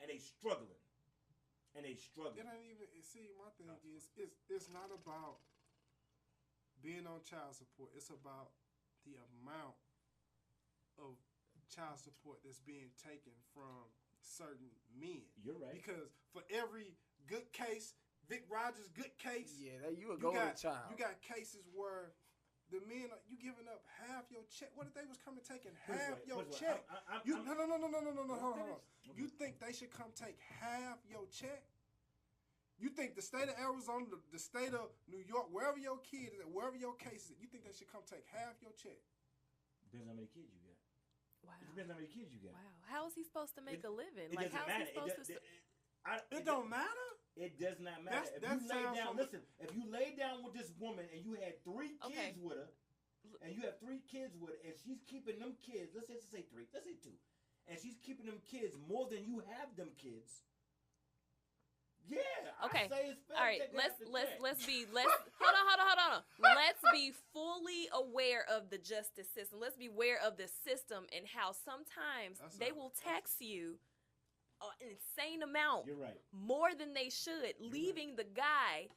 and they struggling. It ain't even. See, my thing is, it's not about being on child support. It's about the amount of child support that's being taken from certain men. You're right. Because for every good case, Vic Rogers good case, you a golden child. You got cases where the men you giving up half your check. What if they was coming taking half your check? No. Hold on. You think they should come take half your check? You think the state of Arizona, the state of New York, wherever your kid is at, wherever your case is, you think they should come take half your check? Depends how many kids you got. Wow. It depends how many kids you got. Wow. How is he supposed to make a living? It doesn't matter. It don't matter? It does not matter. If you lay down with this woman and you had 3 kids with her, and you have 3 kids with her, and she's keeping them kids, let's say 3, let's say 2, and she's keeping them kids more than you have them kids. Yeah. Okay. I say it's fair. All right. Let's hold on. Let's be fully aware of the justice system. Let's be aware of the system and how sometimes they will tax you an insane amount. You're right. More than they should, leaving the guy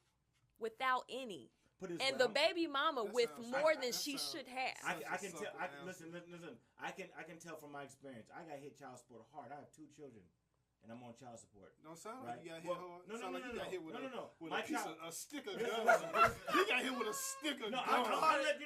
without any. And the baby mama with more than she should have. I can tell. Listen. I can tell from my experience. I got hit child support hard. I have 2 children, and I'm on child support. Don't sound like you got hit hard. No. You got hit with a stick of gun. You got hit with a stick of gun. I'm gonna let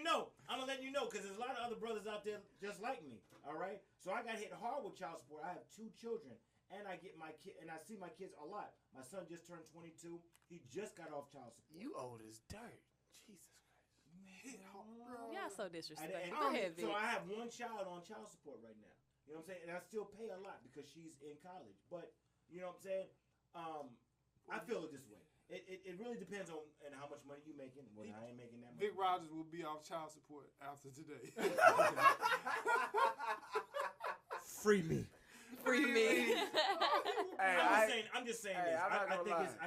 you know. Because there's a lot of other brothers out there just like me. All right. So I got hit hard with child support. I have 2 children, and I get my kid, and I see my kids a lot. My son just turned 22. He just got off child support. You old as dirt. Jesus Christ. Y'all so disrespectful. Go ahead, Vic. So I have 1 child on child support right now. You know what I'm saying? And I still pay a lot because she's in college. But, you know what I'm saying? I feel it this way. It really depends on how much money you're making. When I ain't making that much. Vic Rogers will be off child support after today. Free me. Free me. I'm just saying this. I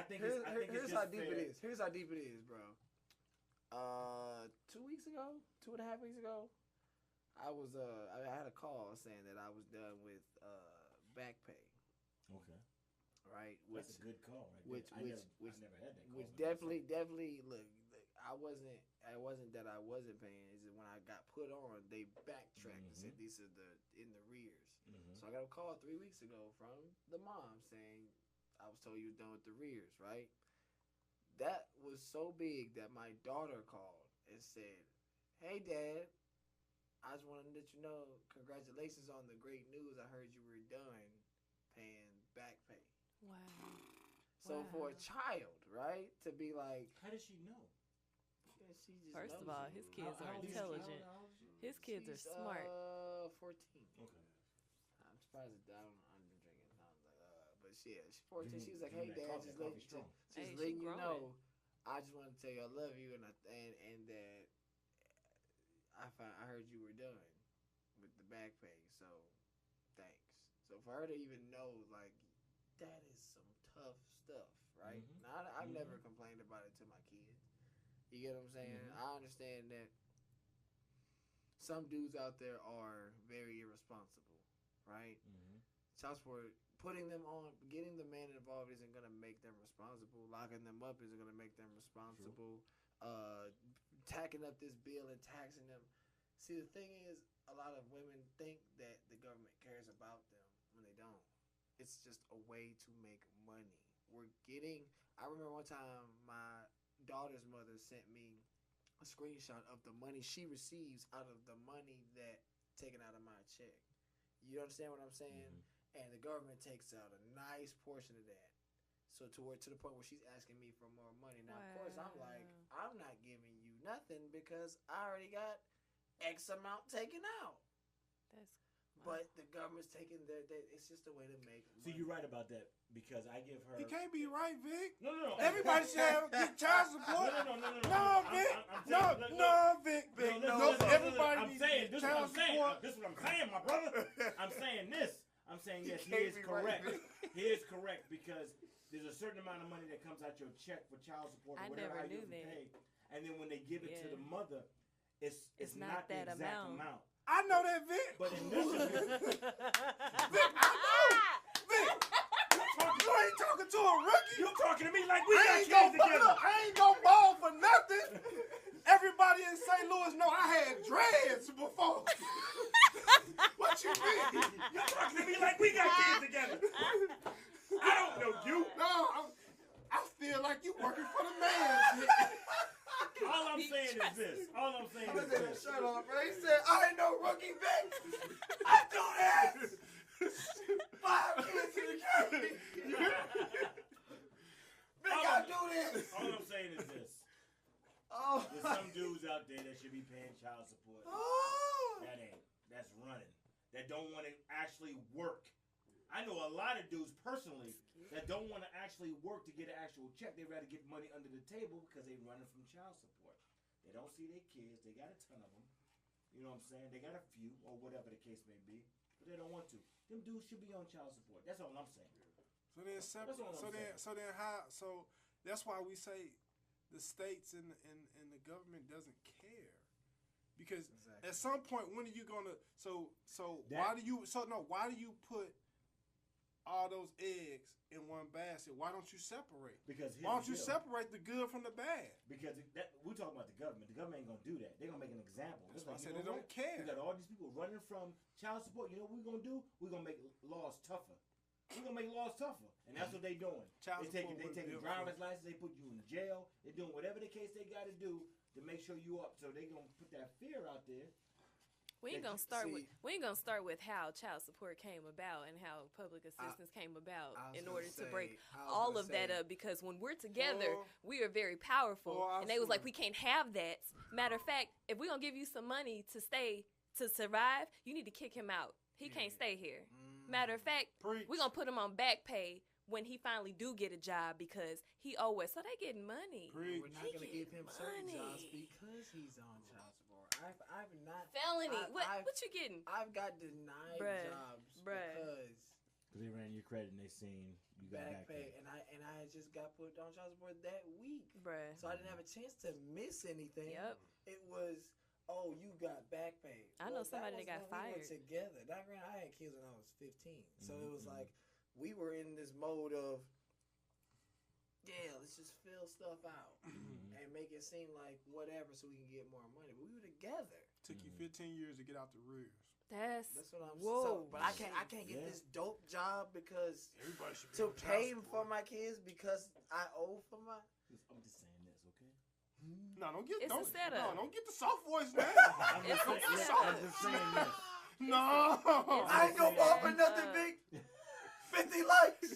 think here's how deep it is. Here's how deep it is, bro. 2 weeks ago, 2.5 weeks ago, I had a call saying that I was done with back pay. Okay. Right. That's a good call. Right? I never had that call. Which definitely look. I wasn't that I wasn't paying. Is that when I got put on, they backtracked and said these are in the rears. So I got a call 3 weeks ago from the mom saying I was told you were done with the rears, right? That was so big that my daughter called and said, "Hey, Dad, I just wanted to let you know, congratulations on the great news. I heard you were done paying back pay." Wow. So for a child, right, to be like, how does she know? Yeah, she just First knows of all, it. his kids How are old is she? intelligent. How old is she? His kids are smart. 14. Okay. I'm surprised that I'm drinking. But she's 14. She's like, hey, Dad, just letting you know. I just want to tell you I love you, and that I heard you were done with the back pay, so thanks. So for her to even know, like, that is some tough stuff, right? Mm-hmm. Now, I've never complained about it to my kids. You get what I'm saying? I understand that some dudes out there are very irresponsible, right? Child support, putting them on, getting the man involved isn't going to make them responsible. Locking them up isn't going to make them responsible. Tacking up this bill and taxing them. See, the thing is, a lot of women think that the government cares about them when they don't. It's just a way to make money. I remember one time my daughter's mother sent me a screenshot of the money she receives out of the money that taken out of my check. You understand what I'm saying? And the government takes out a nice portion of that. So to the point where she's asking me for more money. Now, of course, I'm like, I'm not giving you nothing because I already got X amount taken out. But the government's taking it's just a way to make money. See, you're right about that because I give her. You can't be right, Vic. No. Everybody should have get child support. No, Vic. Vic. Everybody needs child support. This is what I'm saying, my brother. I'm saying this. I'm saying yes. He is correct. He is correct because there's a certain amount of money that comes out your check for child support or whatever you pay, and then when they give it to the mother, it's not that the exact amount. I know that, Vic. But in this Vic, I know. Vic, you ain't talking to a rookie. You talking to me like we got kids together. I ain't gonna ball for nothing. Everybody in St. Louis know I had dreads before. What you mean? You talking to me like we got kids together. I don't know you. No, I feel like you working for the man. All I'm saying is this. Shut up, bro. He said, I ain't no rookie, Vic. I do this. 5 kids in the game. Vic, I do this. All I'm saying is this. There's some dudes out there that should be paying child support. That's running. That don't want to actually work. I know a lot of dudes personally that don't want to actually work to get an actual check. They'd rather get money under the table because they're running from child support. They don't see their kids. They got a ton of them. You know what I'm saying? They got a few or whatever the case may be, but they don't want to. Them dudes should be on child support. That's all I'm saying. So that's why we say the states and the government doesn't care. Because at some point, when are you gonna? Why do you put all those eggs in one basket? Why don't you separate? Why don't you separate the good from the bad? Because we're talking about the government. The government ain't gonna do that. They're gonna make an example. That's why I said they don't care. We got all these people running from child support. You know what we're gonna do? We're gonna make laws tougher. We're gonna make laws tougher, and that's what they're doing. They taking driver's license. They put you in jail. They're doing whatever the case they got to do to make sure you up. So they gonna put that fear out there. We ain't gonna start with how child support came about and how public assistance came about in order to break all of that up. Because when we're together, we are very powerful. And they was like, we can't have that. Matter of fact, if we're gonna give you some money to survive, you need to kick him out. He can't stay here. Matter of fact, we're gonna put him on back pay when he finally do get a job because he owe us. So they getting money. We're not going to give him certain jobs because he's on child support. I've not... Felony. What you getting? I've got denied jobs because they ran your credit and they seen you got back pay. And I just got put on child support that week. Bruh. So I didn't have a chance to miss anything. Yep. It was... Oh, you got back pay. I know somebody that got fired. We were together. I had kids when I was 15. So it was like we were in this mode of, let's just fill stuff out and make it seem like whatever so we can get more money. But we were together. Took you 15 years to get out the rears. That's what I'm saying. But I can't get this dope job because to pay for my kids because I owe for my. I'm just saying this, okay? No, don't get don't get the soft voice now. I'm just saying this. No, I ain't gonna fall for nothing, Vic. 50 likes.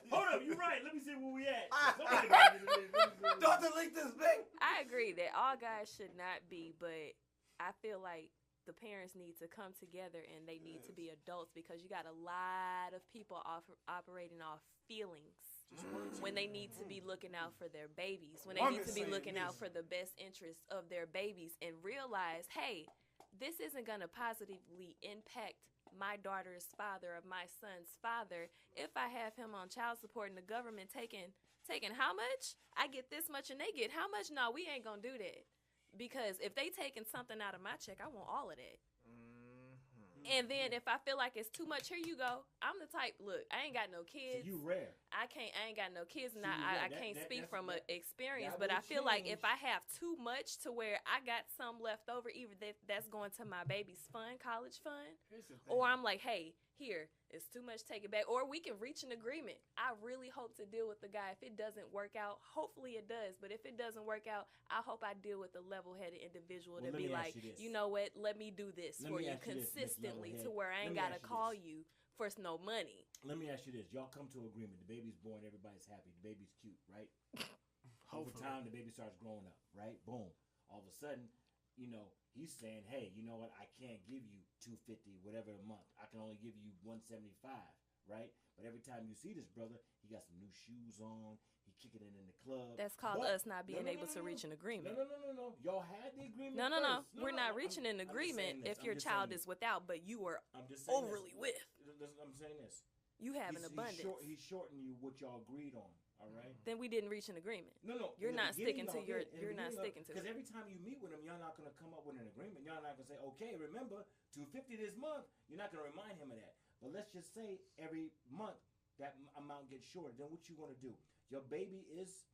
Hold up, you're right. Let me see where we at. Don't delete this, Vic. I agree that all guys should not be, but I feel like the parents need to come together and they need to be adults because you got a lot of people operating off feelings when they need to be looking out for their babies, when they need to be looking out for the best interests of their babies and realize, hey, this isn't going to positively impact my daughter's father or my son's father if I have him on child support and the government taking how much? I get this much and they get how much? No, we ain't going to do that. Because if they taking something out of my check, I want all of that. And then if I feel like it's too much, here you go. I'm the type, look, I ain't got no kids. So you rare. I ain't got no kids, and I can't speak from experience. But I feel like if I have too much to where I got some left over, either that's going to my baby's fund, college fund, or I'm like, hey, here, it's too much, take it back. Or we can reach an agreement. I really hope to deal with the guy. If it doesn't work out, hopefully it does. But if it doesn't work out, I hope I deal with a level-headed individual to be like, you know what, let me do this for you consistently to where I ain't got to call you for no money. Let me ask you this. Y'all come to an agreement. The baby's born. Everybody's happy. The baby's cute, right? Over time, the baby starts growing up, right? Boom. All of a sudden, you know, he's saying, hey, you know what? I can't give you $250, whatever a month. I can only give you $175, right? But every time you see this brother, he got some new shoes on. He kicking it in the club. That's called us not being able to reach an agreement. No. Y'all had the agreement. No. We're not reaching an agreement if your child is without, but you were overly with. I'm saying this. You have an abundance. He's shorting you what y'all agreed on. All right. Then we didn't reach an agreement. No. You're not sticking to your. You're not sticking to. Because every time you meet with him, you're not gonna come up with an agreement. You're not gonna say, okay, remember $250 this month. You're not gonna remind him of that. But let's just say every month that amount gets shorter. Then what you gonna do? Your baby is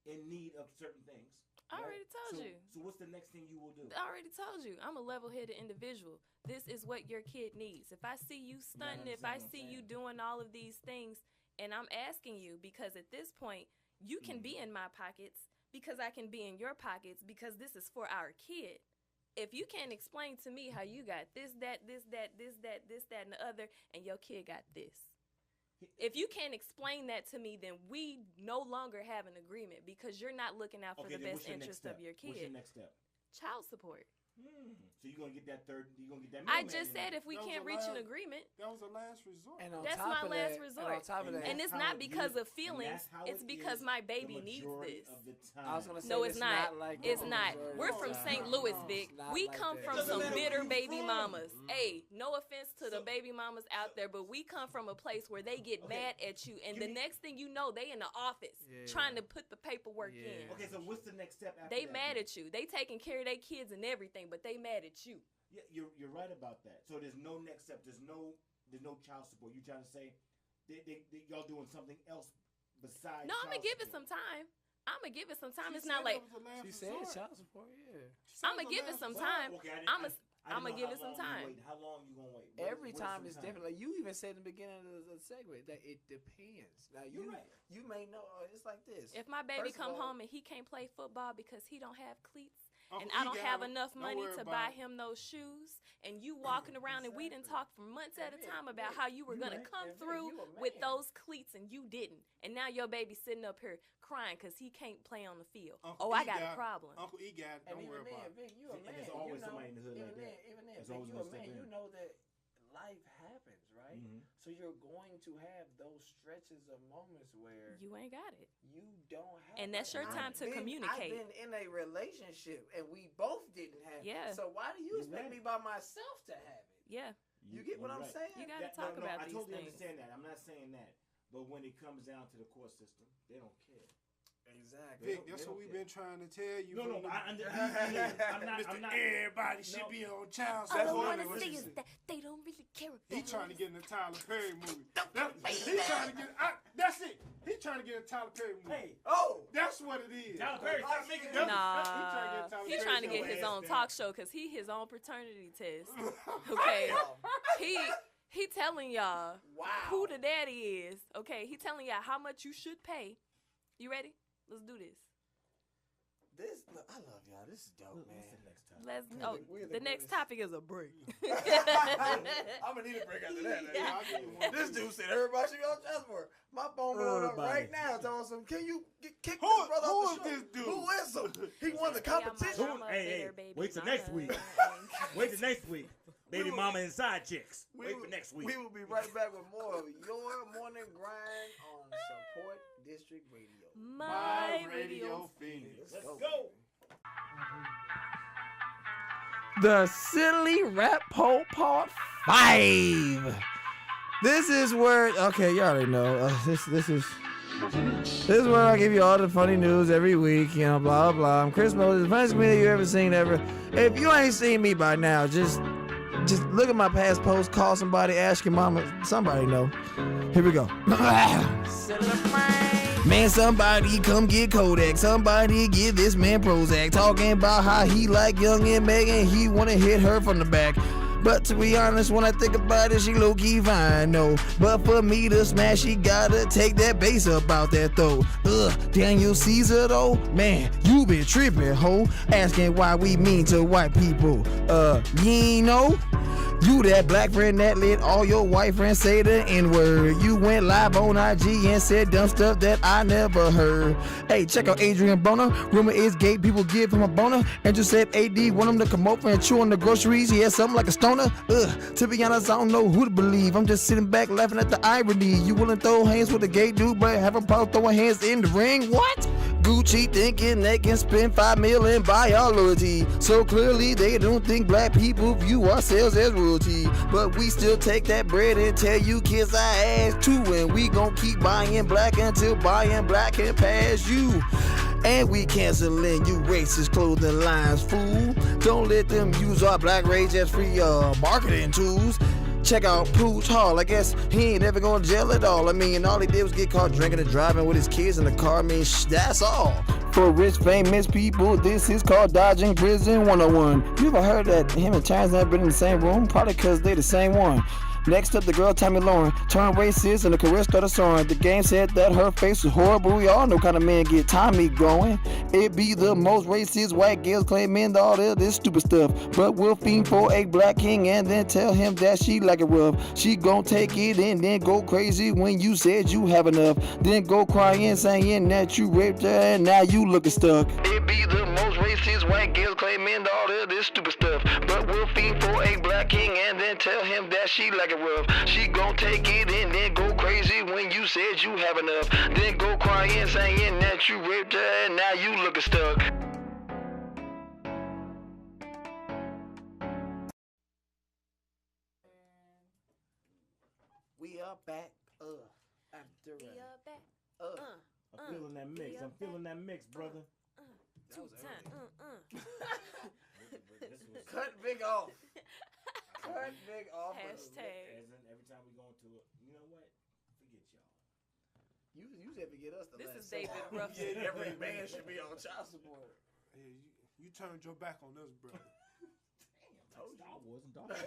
in need of certain things. I already told you. So what's the next thing you will do? I already told you. I'm a level-headed individual. This is what your kid needs. If I see you stunting, if I see you doing all of these things, and I'm asking you because at this point, you can be in my pockets because I can be in your pockets because this is for our kid. If you can't explain to me how you got this, that, and the other, and your kid got this. If you can't explain that to me, then we no longer have an agreement because you're not looking out for the best interest of your kid. What's your next step? Child support. So you're gonna get that you're gonna get that. I just said if we can't reach an agreement. That was the last resort. That's my last resort. And it's not because of feelings. It's because my baby needs this. I was gonna say, no, it's not. It's not. We're from St. Louis, Vic. We come from some bitter baby mamas. Hey, no offense to the baby mamas out there, but we come from a place where they get mad at you, and the next thing you know, they in the office trying to put the paperwork in. Okay, so what's the next step after they that? mad at you. They taking care of their kids and everything, but they mad at you. Yeah, you're right about that. So there's no next step. There's no child support. You trying to say y'all doing something else besides? No, I'm gonna give it some time. It's not like she said child support. Yeah, I'm gonna give it some time. Okay, I'm gonna give it some time. How long you gonna wait? Every time is different. Like you even said in the beginning of the segment that it depends. Now you may know it's like this. If my baby come home and he can't play football because he don't have cleats, and I don't have enough money to buy him those shoes, and you walking around and we didn't talk for months at a time about how you were gonna come through with those cleats and you didn't, and now your baby's sitting up here crying because he can't play on the field. I got a problem. Uncle E got it. Don't worry about it. Vic, you a man. There's always somebody in the hood like that. Even then, Vic, you a man. You know that life happens, right? So you're going to have those stretches of moments where you ain't got it. You don't have, and that's your time to communicate. I've been in a relationship and we both didn't have it. So why do you expect me by myself to have it? Yeah. You get what I'm saying? You got to talk about these things. I totally understand that. I'm not saying that. But when it comes down to the court system, they don't care. Exactly. Vic, that's what we've been trying to tell you. No, I'm not. Everybody should be on child support. All I want to say is that they don't really care about He trying to get in the Tyler Perry movie. He trying to get. That's it. He trying to get a Tyler Perry movie. That's what it is. Tyler Perry, stop making that. Nah, he trying to get his own talk show because he his own paternity test. Okay, he telling y'all who the daddy is. Okay, he telling y'all how much you should pay. You ready? Let's do this. I love y'all. This is dope, man. Let's go. The next topic is a break. I'm gonna need a break after that. This dude said everybody should be on child support. My phone blowing up right now. Telling some, can you kick this brother off the show? This dude? Who is him? He won the competition. Hey, wait till next week. Wait till next week. Baby mama and side chicks. Wait for next week. We will be right back with more of your morning grind on Support District Radio. My Radio Phoenix. Let's go. The Silly Rap Poll Part 5. This is where, okay, you already know. This is where I give you all the funny news every week, blah, blah, blah. I'm Chris Mosley, the funniest comedian you ever seen ever. If you ain't seen me by now, just look at my past posts, call somebody, ask your mama, somebody know. Here we go. Man, somebody come get Kodak. Somebody give this man Prozac. Talking about how he like Young and Megan. He wanna hit her from the back. But to be honest, when I think about it, she low-key fine, no. But for me to smash, she gotta take that bass up out that throat. Daniel Caesar though, man, you been tripping, ho. Asking why we mean to white people. You ain't know? You that black friend that let all your white friends say the N-word. You went live on IG and said dumb stuff that I never heard. Hey, check out Adrian Boner. Rumor is gay people give him a boner. And just said AD want him to come over and chew on the groceries. He has something like a stoner. To be honest, I don't know who to believe. I'm just sitting back laughing at the irony. You willing to throw hands with a gay dude, but have a problem throwing hands in the ring? What? Gucci thinking they can spend $5 million and buy our loyalty. So clearly they don't think black people view ourselves as royalty. But we still take that bread and tell you kiss our ass too. And we gon' keep buying black until buying black can pass you. And we canceling you racist clothing lines, fool. Don't let them use our black rage as free marketing tools. Check out Pooch Hall. I guess he ain't ever going to jail at all. I mean, all he did was get caught drinking and driving with his kids in the car. I mean, that's all. For rich, famous people, this is called dodging prison 101. You ever heard that him and Chance never been in the same room? Probably because they the same one. Next up, the girl Tommy Lauren turned racist and the career started soaring. The game said that her face was horrible. We all know kind of men get Tommy going. It be the most racist white girls claiming all of this stupid stuff. But we'll fiend for a black king and then tell him that she like it rough. She gon' take it and then go crazy when you said you have enough. Then go crying saying that you raped her and now you looking stuck. It be the most racist white girls claiming all of this stupid stuff. But we'll fiend for a black king and then tell him that she like it rough. She gon' take it and then go crazy when you said you have enough. Then go crying saying that you raped her and now you looking stuck. We are back after I'm feeling that mix. I'm feeling that mix, brother. Cut Vic off. Cut Vic off. Hashtag. Every time we go into it, you know what? Forget y'all. You said forget us the This last is David song. Ruffin. Yeah, every man should be on child support. Yeah, you turned your back on us, brother. I wasn't talking.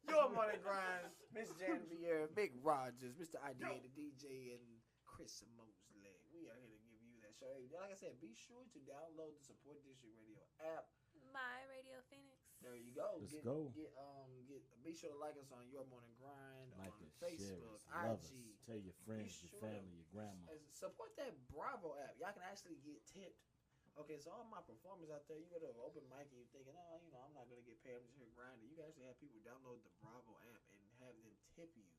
Your morning grind, Miss Janevieair, Vic Rogers, Mr. IDA, the DJ, and Chris Mosley. We are here to give you that show. Hey, like I said, be sure to download the Support District Radio app. My Radio Phoenix. There you go. Let's go. Be sure to like us on Your Morning Grind Like on us, Facebook, share us, love IG. us. Tell your friends, your family, your grandma. Support that Bravo app. Y'all can actually get tipped. Okay, so all my performers out there, you go to an open mic and you're thinking, I'm not going to get paid. I'm just here grinding. You can actually have people download the Bravo app and have them tip you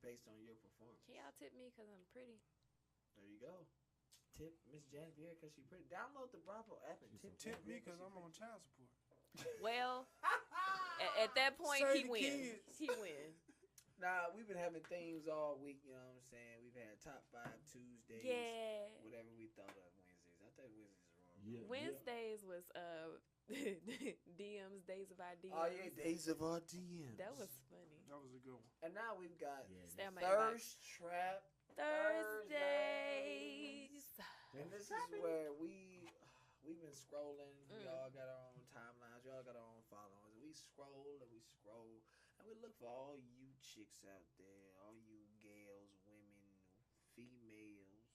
based on your performance. Can y'all tip me because I'm pretty? There you go. Tip Miss Janevieair because she's pretty. Download the Bravo app and tip me because I'm on child support. Well, at that point, he wins. He wins. Nah, we've been having themes all week, you know what I'm saying? We've had Top 5 Tuesdays. Yeah. Whatever we thought of Wednesdays. I thought Wednesdays is wrong. Yeah, Wednesdays was DM's Days of Our DMs. Oh, yeah, Days of Our DMs. That was funny. That was a good one. And now we've got Thirst Trap Thursdays. And this is where we've been scrolling. We all got our own timelines. We all got our own followers. And we scroll and we scroll. And we look for all you chicks out there, all you gals, women, females,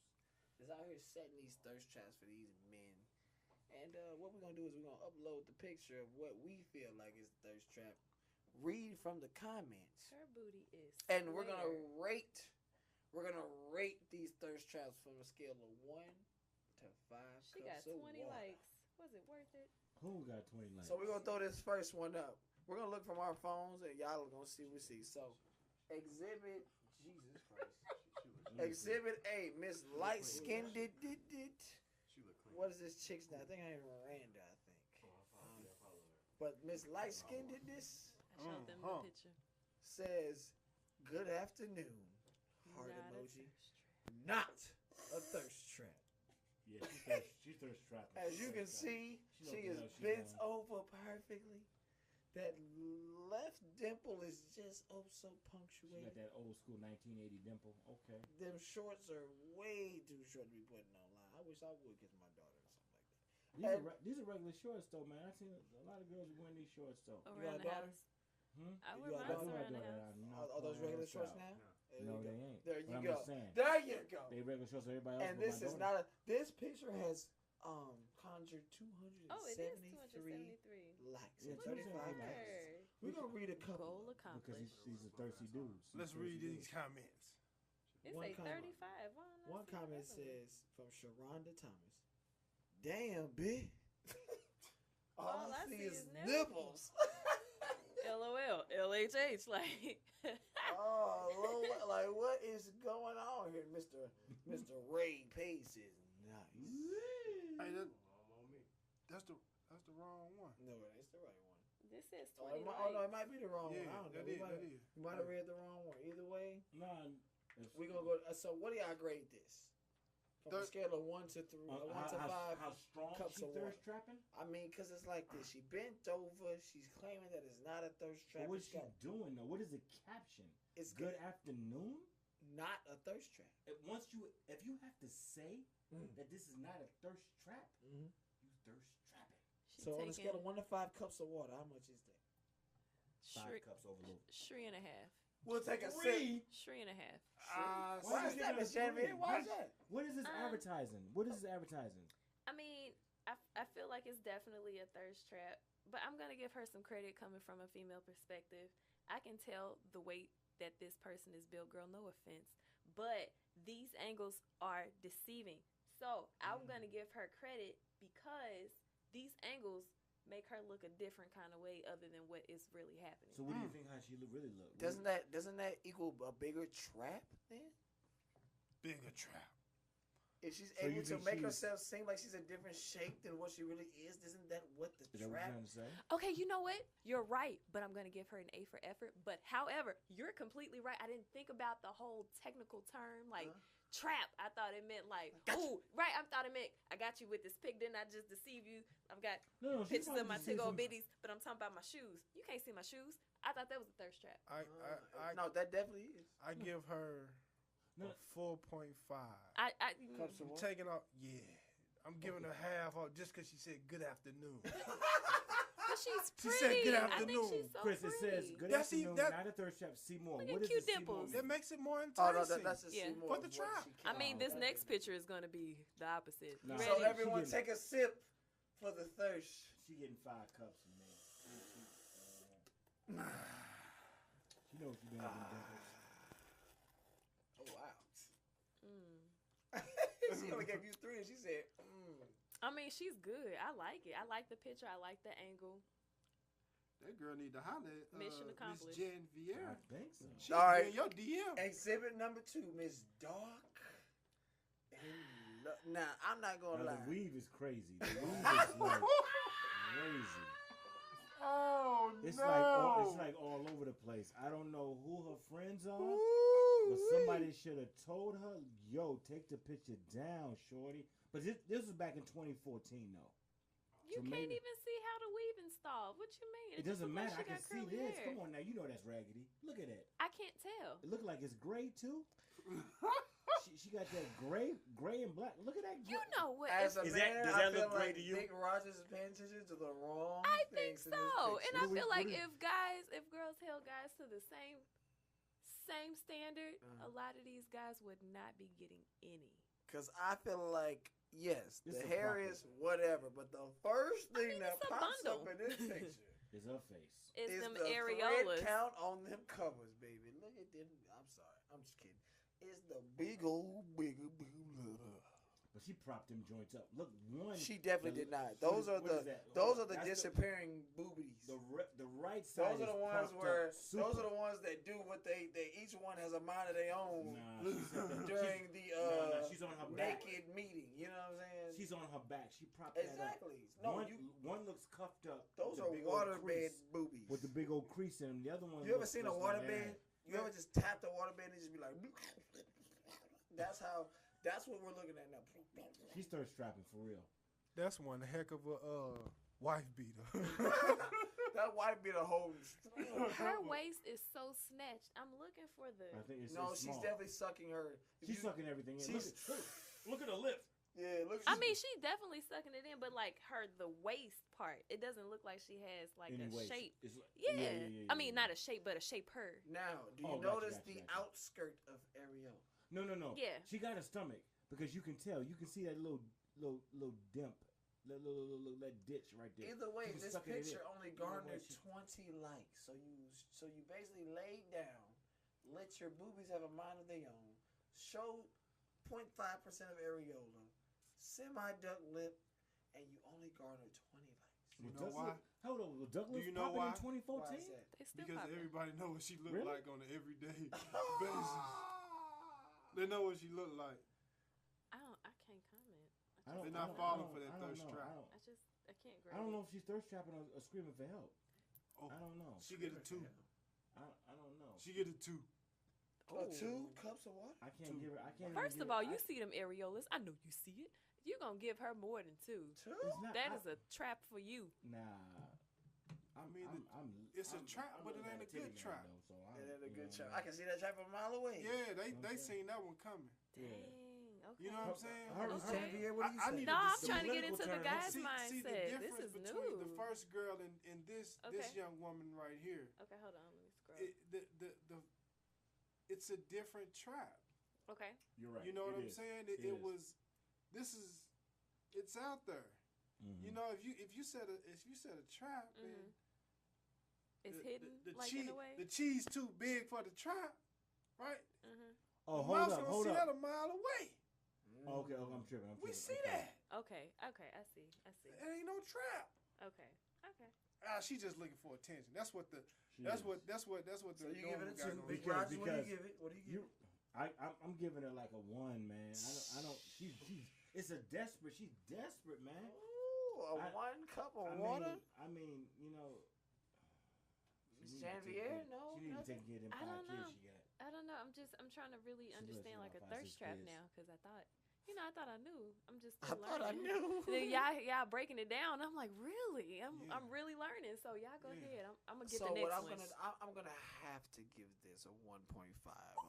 that's out here here setting these thirst traps for these men. And what we're going to do is we're going to upload the picture of what we feel like is the thirst trap. Read from the comments. Her booty is And we're going to rate these thirst traps from a scale of 1 to 5 She got 20 likes. Was it worth it? Who got 20 likes? So we're going to throw this first one up. We're going to look from our phones and y'all are going to see what we see. So, exhibit, Jesus Christ. Exhibit A, Miss Light Skin did. What is this chick's name? I think I ain't Miranda, I think. But Miss Light Skin did this. I showed them the picture. Says, good afternoon. Heart emoji. Not a thirst trap. Yeah, she's thirst trapping. As you can see, she is bent over perfectly. That left dimple is just so punctuated. She got that old school 1980 dimple. Okay. Them shorts are way too short to be putting online. I wish I would get my daughter or something like that. These are regular shorts though, man. I've seen a lot of girls wearing these shorts though. Around the house. I wear mine around the house. Are those regular shorts now? No, they ain't. There you I'm go. just saying. There you go. They regular shorts for everybody else. And this is not a. This picture has conjured 273 likes and 35 likes. We're gonna read a couple because he's a thirsty dude. Let's read these comments. It's like 35. One comment says from Sharonda Thomas. Damn, bitch. All I see is nipples. LOL, LHH, like. Oh, Lord, like what is going on here, Mr. Ray Pace is nice. Hey, that's the wrong one. No, it's the right one. This says 20. No, it might be the wrong one. I don't know. That is. We might have read the wrong one. Either way, we gonna go. So, what do y'all grade this? From a scale of 1 to 3, 1 to 5. How strong cups she of thirst water. trapping? I mean, cause it's like this. She bent over. She's claiming that it's not a thirst trap. But what's she doing though? What is the caption? It's good afternoon. Not a thirst trap. If you have to say that this is not a thirst trap, you thirst trapping. So on a scale of 1 to 5 cups of water, how much is that? 5 cups overload. 3.5. We'll take a sip. 3.5. Why is that, Miss Janevieair? Why is that? What is this advertising? What is this advertising? I mean, I feel like it's definitely a thirst trap, but I'm going to give her some credit coming from a female perspective. I can tell the weight that this person is built, girl, no offense, but these angles are deceiving. So I'm going to give her credit because these angles make her look a different kind of way other than what is really happening. So what do you think how she really look? Doesn't that equal a bigger trap then? Bigger trap. If she's able to make herself seem like she's a different shape than what she really is, isn't that what the trap? Okay, you know what? You're right, but I'm going to give her an A for effort. But however, you're completely right. I didn't think about the whole technical term, like trap. I thought it meant like, ooh, right. I thought it meant I got you with this pic. Didn't I just deceive you? I've got pictures of my tiggle bitties, but I'm talking about my shoes. You can't see my shoes. I thought that was a thirst trap. No, that definitely is. I give her a 4.5. I'm taking off. Yeah, I'm giving her half off just because she said good afternoon. But she's pretty. She said good afternoon. I think she's so Chris, pretty. it says good afternoon, not a thirst trap. See more. Look What at is cute the dimples. That makes it more enticing. Oh no, that's just see more for the trap. I mean, this next picture is going to be the opposite. Nah. Ready? So everyone take a sip for the thirst. She getting 5 cups, man. She knows what she's doing with them dimples. Oh wow. She only gave you 3 and she said, I mean, she's good. I like it. I like the picture. I like the angle. That girl need to holler at Mission accomplished. Miss Janevieair. I think so. She all right. in your DM. Exhibit number 2, Miss Dark. Now, I'm not going to lie. The weave is crazy. The weave is like crazy. Oh, It's no. It's like all over the place. I don't know who her friends are, Ooh, but somebody should have told her, yo, take the picture down, shorty. But this was back in 2014, though. You can't even see how the weave installed. What you mean? It doesn't matter. I Like can see this. Come on now. You know that's raggedy. Look at that. I can't tell. It look like it's gray, too. She got that gray and black. Look at that. You know what? As a Does man, that I look feel gray like to you? Vic Rogers is paying attention to the wrong I think things in this so. picture. And I feel like if girls held guys to the same standard, a lot of these guys would not be getting any. Because I feel like, yes, It's the a hair problem. is whatever, but the first thing that it's a pops bundle. up in this picture It's her face. It's is them the areolas. thread count on them covers, baby. Look at them. I'm sorry. I'm just kidding. It's the big old, big old. But she propped them joints up. Look, one. She definitely did not. she- Those are what is the that? those Hold are on. the That's disappearing boobies. The right side. Those are the is ones propped where up super. those are the ones that do what they each one has a mind of their own Nah, she said that. during the she's on her back. naked meeting. You know what I'm saying? She's on her back. She propped Exactly. that up. No, one looks cuffed up. those with are the big old waterbed crease, boobies. with the big old crease in them. The other one. You ever looks seen a just like waterbed? that. You ever just tap the waterbed and just be like, that's what we're looking at now. She's thirst trapping for real. That's one heck of a wife beater. That white be the whole. Her waist is so snatched. I'm looking for the. I think it's No, it's she's small. definitely sucking her. She's sucking everything in. Look at her lips. Yeah, look. I mean, she's definitely sucking it in, but like the waist part, it doesn't look like she has like a Anyways, shape. it's like- Yeah. I mean, not a shape, but a shape her. Now, do you Oh, notice gotcha, the gotcha. outskirt of areola? No. Yeah. She got a stomach because you can tell. You can see that little dimp, that ditch right there. Either way, She was this sucking it picture in. only garnered 20 likes. So you basically laid down, let your boobies have a mind of their own, showed 0.5% of areola, semi-duck lip, and you only garnered 20 likes. You know why? Hold on, Douglas. Do you know why? In 2014. Why is that? They still Because popping. everybody know what she look Really? like on an everyday basis. They know what she look like. I can't comment. They're not falling for that thirst trap. I can't grab I don't know it. if she's thirst trapping or screaming for help. Oh, I don't know. She get a 2. I don't know. She get a 2. Oh, 2 cups of water? I can't give her. I can't. First even of give all, her, you see them areolas. I know you see it. You're going to give her more than 2. 2? That is a trap for you. Nah. I mean, it's a trap, but it ain't a good trap. So It ain't a good trap. I can see that trap from a mile away. Yeah, they seen that one coming. Dang. Okay. You know what I'm saying? Janevieair, what do you say? No, I'm the trying to get into the political guy's See the mindset. This difference is between new. the first girl and this Okay. young woman right here. Okay, hold on. Let me scroll. It's a different trap. Okay. You're right. You know what It I'm is. saying? It is. It's out there. Mhm. You know, if you set a trap, then It's the- hidden, the like cheese, in a way. the cheese too big for the trap, right? Oh, The hold mouse up, gonna hold see up. that a mile away. Oh, okay, I'm tripping. We see okay. that. Okay. I see. It ain't no trap. Okay. She's just looking for attention. That's what the. She That's is. what. That's what. That's what. So the you give it normal a guy 2. gonna Big do. Rogers, what do you because give it? What do you give it? I'm giving her like a 1, man. I don't. She's. It's a desperate. She's desperate, man. Ooh, a 1 cup of water? I mean, you know. Miss Janevieair? No, She need to nothing? take care of them I 5 don't know. kids she got. I don't know. I'm trying to really She understand lives like a with about 5, thirst 6 trap kids. now because I thought I knew. I'm just I still thought I learning. knew. And then y'all breaking it down. I'm like, really? I'm really learning. So y'all go ahead. I'm gonna get So the next what one. I'm gonna have to give this a 1.5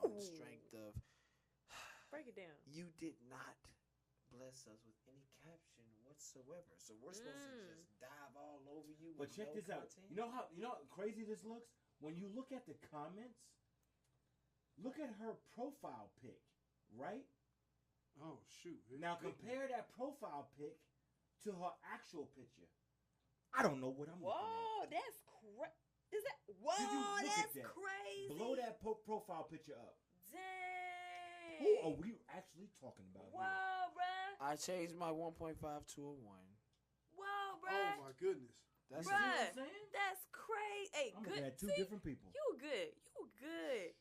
on the strength of Break it down. you did not bless us with any caption whatsoever. So we're supposed to just dive all over you. But with check no this out. content? You know how crazy this looks? When you look at the comments, look at her profile pic, right? Oh shoot! Now compare that profile pic to her actual picture. I don't know what I'm looking Whoa, that's crazy. Is that? Whoa, Did you look at that's that? crazy. Blow that profile picture up. Dang. Who are we actually talking about Whoa, here? bruh. I changed my 1.5 to a 1. Whoa, bruh. Oh my goodness! That's You see what I'm Bruh, saying? that's crazy. Hey, I'm good. looking at 2 See? different people. You good.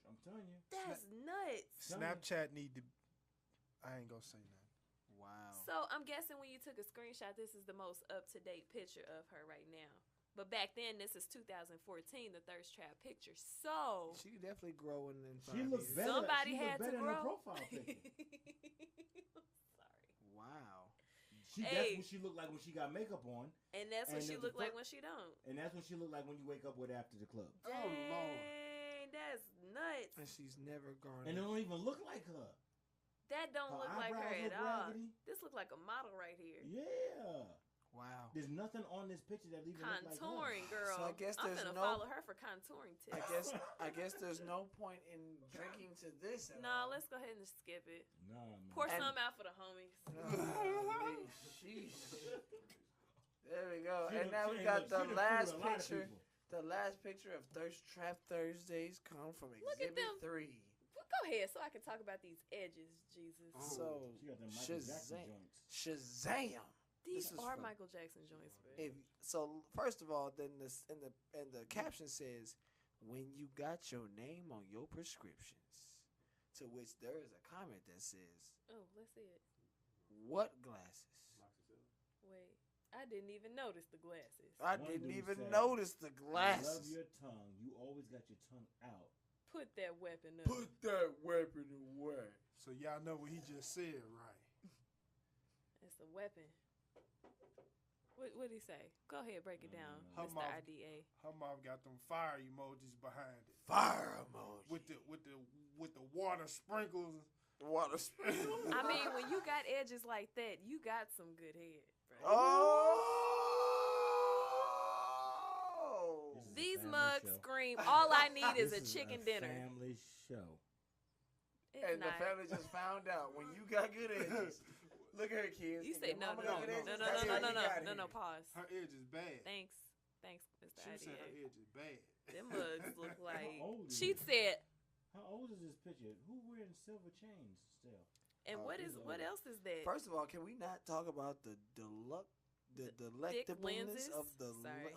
I'm telling you. That's nuts. Snapchat need to. I ain't gonna say nothing. Wow. So I'm guessing when you took a screenshot, this is the most up-to-date picture of her right now. But back then, this is 2014, the thirst trap picture. So She definitely growing in 5 She looks years. better. somebody she look had to better in her grow. profile picture. Sorry. Wow. That's Hey. what she looked like when she got makeup on, And that's what And she the looked like fir- when she don't. and that's what she looked like when you wake up with after the club. Oh Lord! Dang, that's nuts. And she's never garnered. And it don't even look like her. That don't Her look like her eyebrows at look all. raggedy. This look like a model right here. Yeah. Wow. There's nothing on this picture that even contouring, like girl. So I guess I'm there's gonna no. follow her for contouring tips. I guess there's no point in drinking to this. At No, all. let's go ahead and skip it. No, man. Pour some out for the homies. Sheesh. There we go. She And done- now we she got done the fooled last a lot of picture. people. The last picture of Thirst Trap Thursdays come from Look at Exhibit them. 3. Go ahead, so I can talk about these edges, Jesus. So She got them Michael Jackson Shazam! joints. Shazam! These This is are fun. Michael Jackson joints, bro. So first of all, then this in the caption says, "When you got your name on your prescriptions," to which there is a comment that says, Oh, let's see it. "What glasses?" Wait, I didn't even notice the glasses. I One didn't dude even said, notice the "I love glasses. your tongue. You always got your tongue out." Put that weapon up. Put that weapon away. So y'all know what he just said, right? It's a weapon. What did he say? Go ahead, break it down, Her Mr. mouth- IDA. Her mom got them fire emojis behind it. Fire emoji. With the water sprinkles. Water sprinkles. I mean, when you got edges like that, you got some good head, bro. Oh! This is a These family mugs show. scream, all I need is a This chicken a dinner. Family show. It's And not. the family just found out when you got good edges. Look at her, kids. You If say your no, mama no, got no, good no, edges, no, that's no, how no, you got no, it. no, pause. Her edge is bad. Thanks, Mr. She said her IDA. edge is bad. Them mugs look like. old is She it? said, How old is this picture? Who wearing silver chains still? and what else is that? First of all, can we not talk about the delectableness lenses? of the Sorry.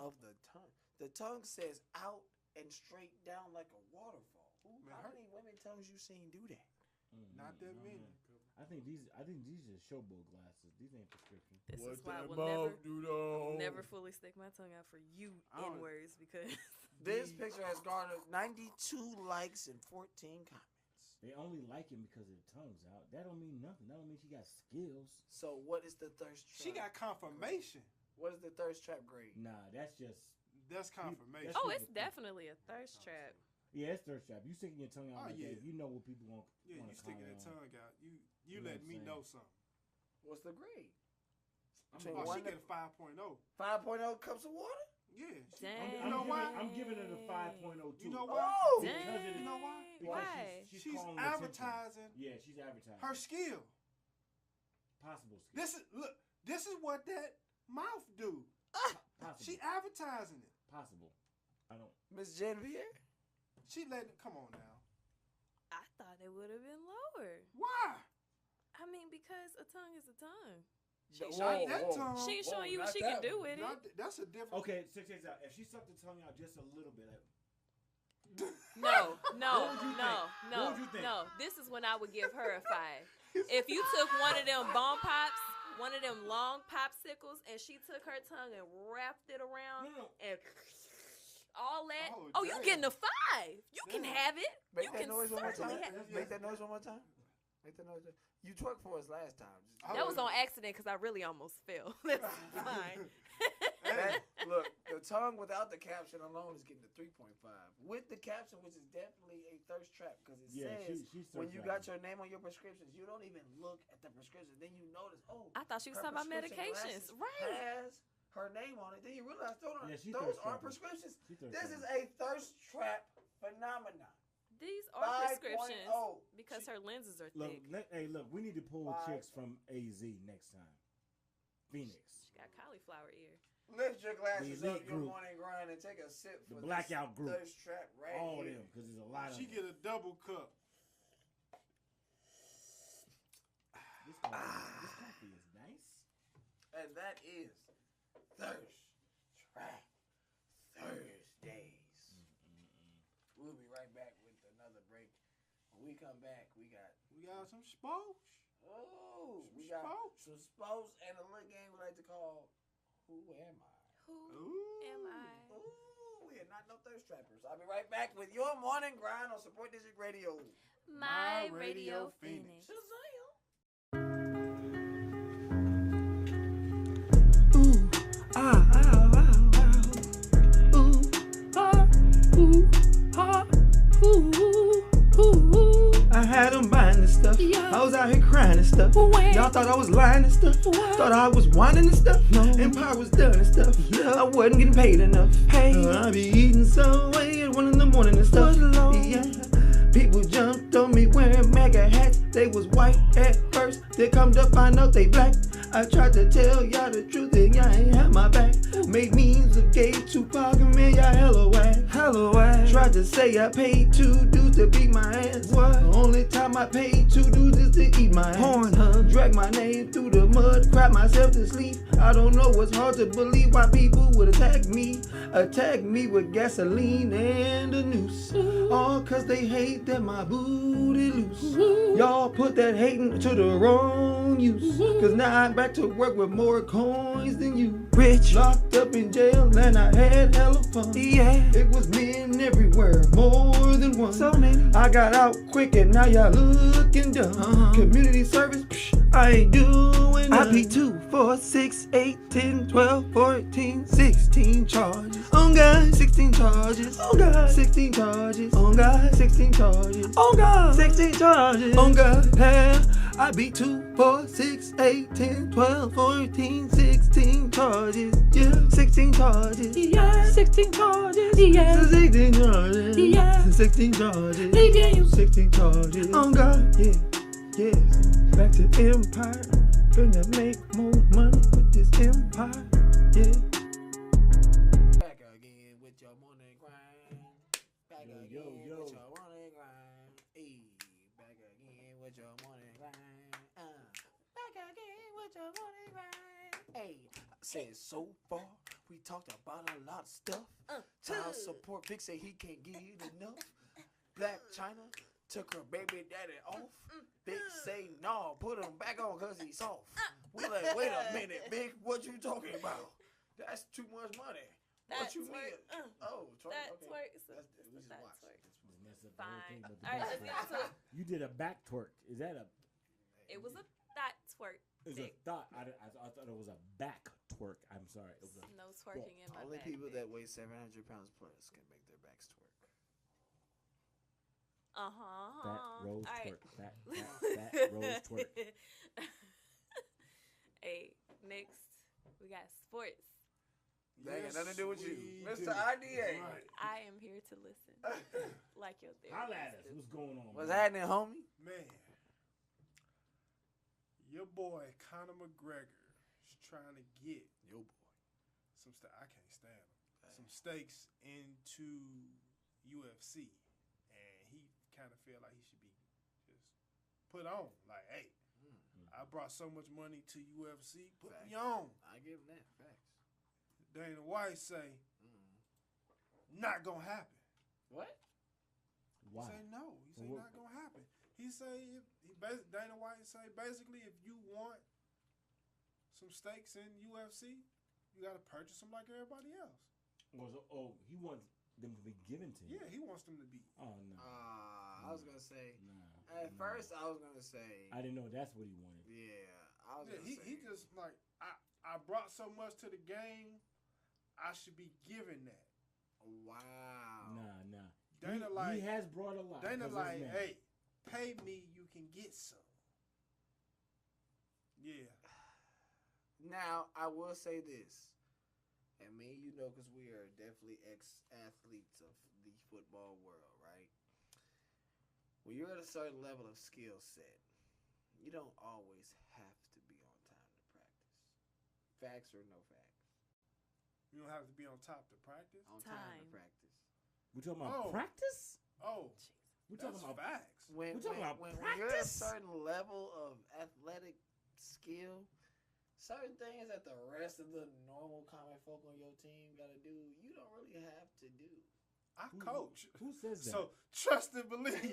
tongue? The tongue says out and straight down like a waterfall. Man, How her- many women tongues you seen do that? Not that many. I think these are showboat glasses. These ain't prescription. This is why I that will mouth do though? never fully stick my tongue out for you don't- N-words because This picture has garnered 92 likes and 14 comments. They only like him because their tongue's out. That don't mean nothing. That don't mean she got skills. So what is the thirst trap? She got confirmation. What is the thirst trap grade? Nah, that's just That's confirmation. That's oh, what it's the- definitely a thirst trap. yeah, it's thirst trap. You sticking your tongue out Oh, like yeah. that, you know what people want. Yeah, you sticking that tongue out. You know let what me I'm know saying? something. What's the grade? I'm Between Oh, one she to- get a 5.0. 5.0 cups of water? Yeah. Dang. You know why? I'm giving it a 5.0 too. You know why? Oh! Because Dang. of the- You know why? because Why? She's She's calling attention. advertising Yeah, she's advertising. her skill. possible skill. This is what that mouth do. Possible. She advertising it. Possible. I don't. Miss Janevieair? She letting come on now. I thought it would have been lower. Why? I mean, because a tongue is a tongue. Whoa, showing you- that whoa. tongue. She ain't showing you not what she that can do one. with it. That's a different. Okay, check this out. If she sucked the tongue out just a little bit, No, What no, would you no, think? no, What would you think? no. This is when I would give her a 5. If you took one of them bomb pops, one of them long popsicles, and she took her tongue and wrapped it around No. and all that. Oh, Oh, you damn. getting a 5. You can Damn. have it. Make You that can noise one more certainly time. have Make that noise one more time. Make that noise. You twerked for us last time. That was on accident because I really almost fell. That's fine. Look, the tongue without the caption alone is getting a 3.5. With the caption, which is definitely a thirst trap, because it Yeah, says she's when thirst you trapping. got your name on your prescriptions, you don't even look at the prescription. Then you notice, oh, I thought she was her talking about prescription medications. glasses Right. Has her name on it. Then you realize Yeah, she those thirst aren't trapping. prescriptions. She thirst This is trapping. a thirst trap phenomenon. These are 5.0. prescriptions because her lenses are Look, thick. hey, look, we need to pull 5. chicks from AZ next time. Phoenix. She got cauliflower ear. Lift your glasses The up, elite your group. morning grind, and take a sip The for blackout this group. thirst trap right All of here. them, because there's a lot of She them. get a double cup. This coffee is nice. And that is Thirst Trap Thursdays. We'll be right back with another break. When we come back, we got some sports. Oh, Some we got sports. some sports and a little game we like to call Who Am I? Who am I? Ooh, we are not no thirst trappers. I'll be right back with your morning grind on Support District Radio. My Radio Phoenix. Shazam. I had them buying this stuff. I was out here crying and stuff. stuff. Y'all thought I was lying and stuff. Thought I was whining and stuff. Empire was done and stuff. I wasn't getting paid enough. I be eating Subway at 1 in the morning and stuff. Yeah. People jumped on me wearing MAGA hats. They was white at first. They come to find out they black. I tried to tell y'all the truth and y'all ain't have my back. Made memes of gay Tupac and man, y'all hella whack. Tried to say I paid 2 dudes to beat my ass. What? The only time I paid 2 dudes is to eat my ass. Pornhub. Drag my name through the mud, cry myself to sleep. I don't know what's hard to believe why people would attack me. Attack me with gasoline and a noose. All cause they hate that my booty loose. Y'all put that hating to the wrong use. Cause now I'm back to work with more coins than you. Rich, locked up in jail and I had hella fun. Yeah, it was men everywhere, more than one. So many. I got out quick and now y'all looking dumb. Community service, I ain't doing none. I be 2, 4, 6, 8, 10, 12, 14, 16 charges. Oh God, 16 charges. Oh God, 16 charges. Oh God, 16 charges. Oh God, 16 charges. Oh God, hell, I be 2, 4, 6, 8, 10, 12, 14, 16 charges. Yeah, 16 charges. Yeah, 16 charges. Yeah, 16 charges. Yeah, 16 charges. 16 charges. Oh God, yeah, yeah. Back to Empire. Finna make more money with this Empire. Yeah. Back again with your morning grind. Back again with your morning grind. Hey, back again with your morning grind. Back again with your morning grind. Hey, I said so far we talked about a lot of stuff. Child support, Vic say he can't get enough. Black China took her baby daddy off. Vic say no, put him back on cause he's soft. We like, wait a minute, Vic, what you talking about? That's too much money. What you mean? Oh, twerk. That okay. twerk. We just watch. Fine. All right, let's get into it. You did a back twerk. Is that a? It was a thought twerk. It's a thought. I thought it was a back twerk. I'm sorry. It was no twerking in my Only back. people that weigh 700 pounds plus can make their backs twerk. Fat rose All right. twerk. Fat rose twerk. Hey, next we got sports. That ain't got nothing to do with you, Mr. IDA. Right. I am here to listen. Like your therapist. Holla at us. What's going on? What's happening, homie? Man, your boy Conor McGregor is trying to get some I can't stand him. Some stakes into UFC, and he kind of feel like he should be just put on. Like, hey, I brought so much money to UFC, put me on. I give him that. Facts. Dana White say, not gonna happen. What? Why? He say no. He say not gonna happen. He say Dana White say basically if you want some stakes in UFC, you gotta purchase them like everybody else. He wants them to be given to him. Yeah, he wants them to be. Oh no. I was gonna say. At first, I was gonna say. I didn't know that's what he wanted. Yeah, I was gonna say. He just like I brought so much to the game. I should be given that. Wow. Nah. Dana he has brought a lot. Dana like, hey, pay me, you can get some. Yeah. Now I will say this, and me, you know, because we are definitely ex-athletes of the football world, right? When you're at a certain level of skill set, you don't always have to be on time to practice. Facts or no facts? You don't have to be on top to practice? On time to practice. We talking about practice? Oh. We talking about facts. When you're at a certain level of athletic skill, certain things that the rest of the normal common folk on your team got to do, you don't really have to do. I coach. Who says that? So trust and believe.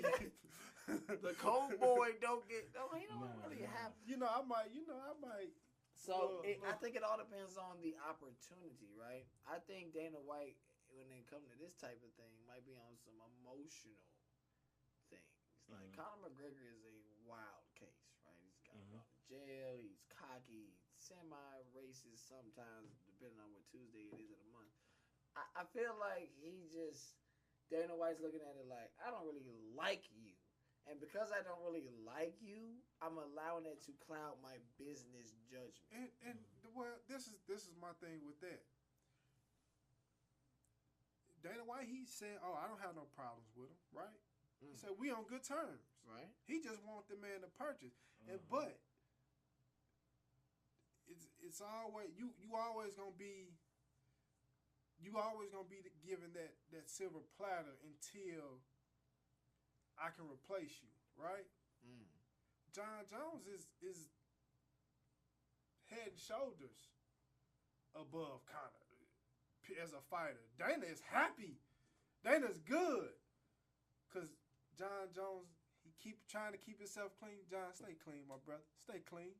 The cold boy he don't really have. I might. So I think it all depends on the opportunity, right? I think Dana White, when they come to this type of thing, might be on some emotional things. Like Conor McGregor is a wild case, right? He's got out of jail. He's cocky, semi-racist sometimes, depending on what Tuesday it is of the month. I feel like Dana White's looking at it like, I don't really like you. And because I don't really like you, I'm allowing it to cloud my business judgment. And well, this is my thing with that. Dana White, he said, "Oh, I don't have no problems with him," right? He said we on good terms, right? He just want the man to purchase, but it's always you always gonna be given that silver platter until I can replace you, right? John Jones is head and shoulders above Conor as a fighter. Dana is happy. Dana's good. Because John Jones, he keep trying to keep himself clean. John, stay clean, my brother. Stay clean.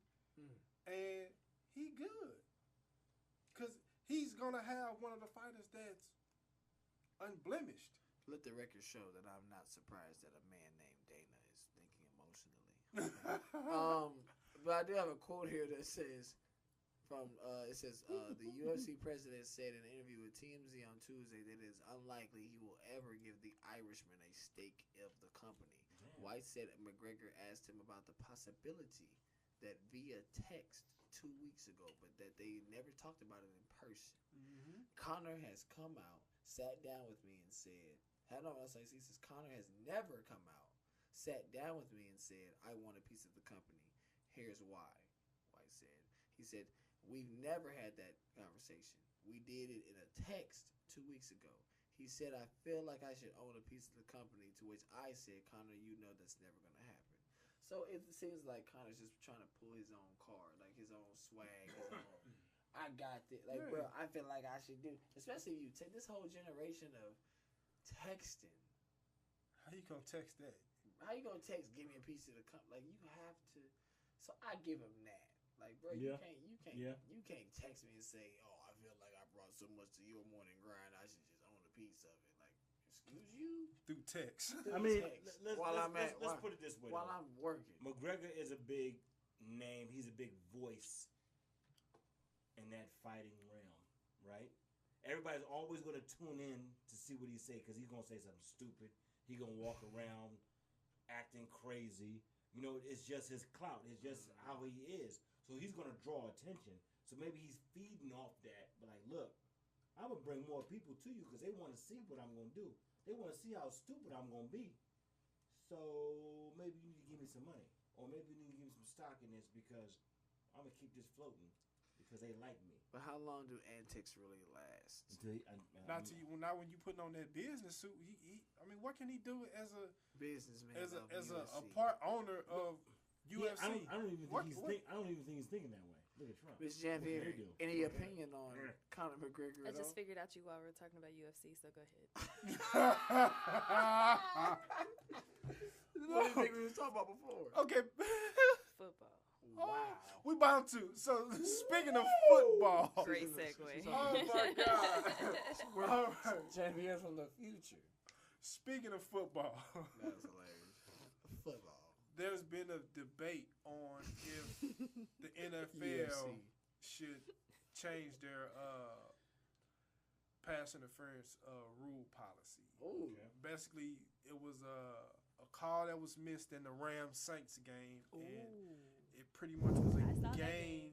And he good. Because he's going to have one of the fighters that's unblemished. Let the record show that I'm not surprised that a man named Dana is thinking emotionally. But I do have a quote here that says, the UFC president said in an interview with TMZ on Tuesday that it is unlikely he will ever give the Irishman a stake of the company. Damn. White said McGregor asked him about the possibility that via text 2 weeks ago, but that they never talked about it in person. Conor has come out, sat down with me and said, he says, Conor has never come out, sat down with me and said, I want a piece of the company. Here's why, White said. He said, we've never had that conversation. We did it in a text 2 weeks ago. He said, I feel like I should own a piece of the company, to which I said, Conor, you know that's never going to happen. So it seems like Conor's just trying to pull his own card, like his own swag, his own, I got this. Like, bro, I feel like I should do, especially if you take this whole generation of texting. How you going to text that? How you going to text, give me a piece of the company? Like, you have to. So I give him that. Like, bro, you can't text me and say, oh, I feel like I brought so much to your morning grind, I should just own a piece of it. Like, excuse you? Through text. Let's put it this way. While I'm working. McGregor is a big name. He's a big voice in that fighting realm, right? Everybody's always going to tune in to see what he say, because he's going to say something stupid. He's going to walk around acting crazy. You know, it's just his clout. It's just how he is. So he's going to draw attention. So maybe he's feeding off that. But like, look, I'm going to bring more people to you because they want to see what I'm going to do. They want to see how stupid I'm going to be. So maybe you need to give me some money. Or maybe you need to give me some stock in this because I'm going to keep this floating because they like me. But how long do antics really last? Not when you putting on that business suit. I mean, what can he do as a businessman, as a part owner of UFC? I don't even think he's thinking that way. Look at Trump. Ms. Janevieair, any opinion on Conor McGregor? I just figured out you while we were talking about UFC, so go ahead. What do you think we was talking about before? Okay. Football. Wow. We bound to. So speaking of football. Great segue. Oh my God. All right. Janevieair from the future. Speaking of football. That was hilarious. Football. There's been a debate on if the NFL should change their pass interference rule policy. Ooh. Basically, it was a call that was missed in the Rams-Saints game, and it pretty much was a game.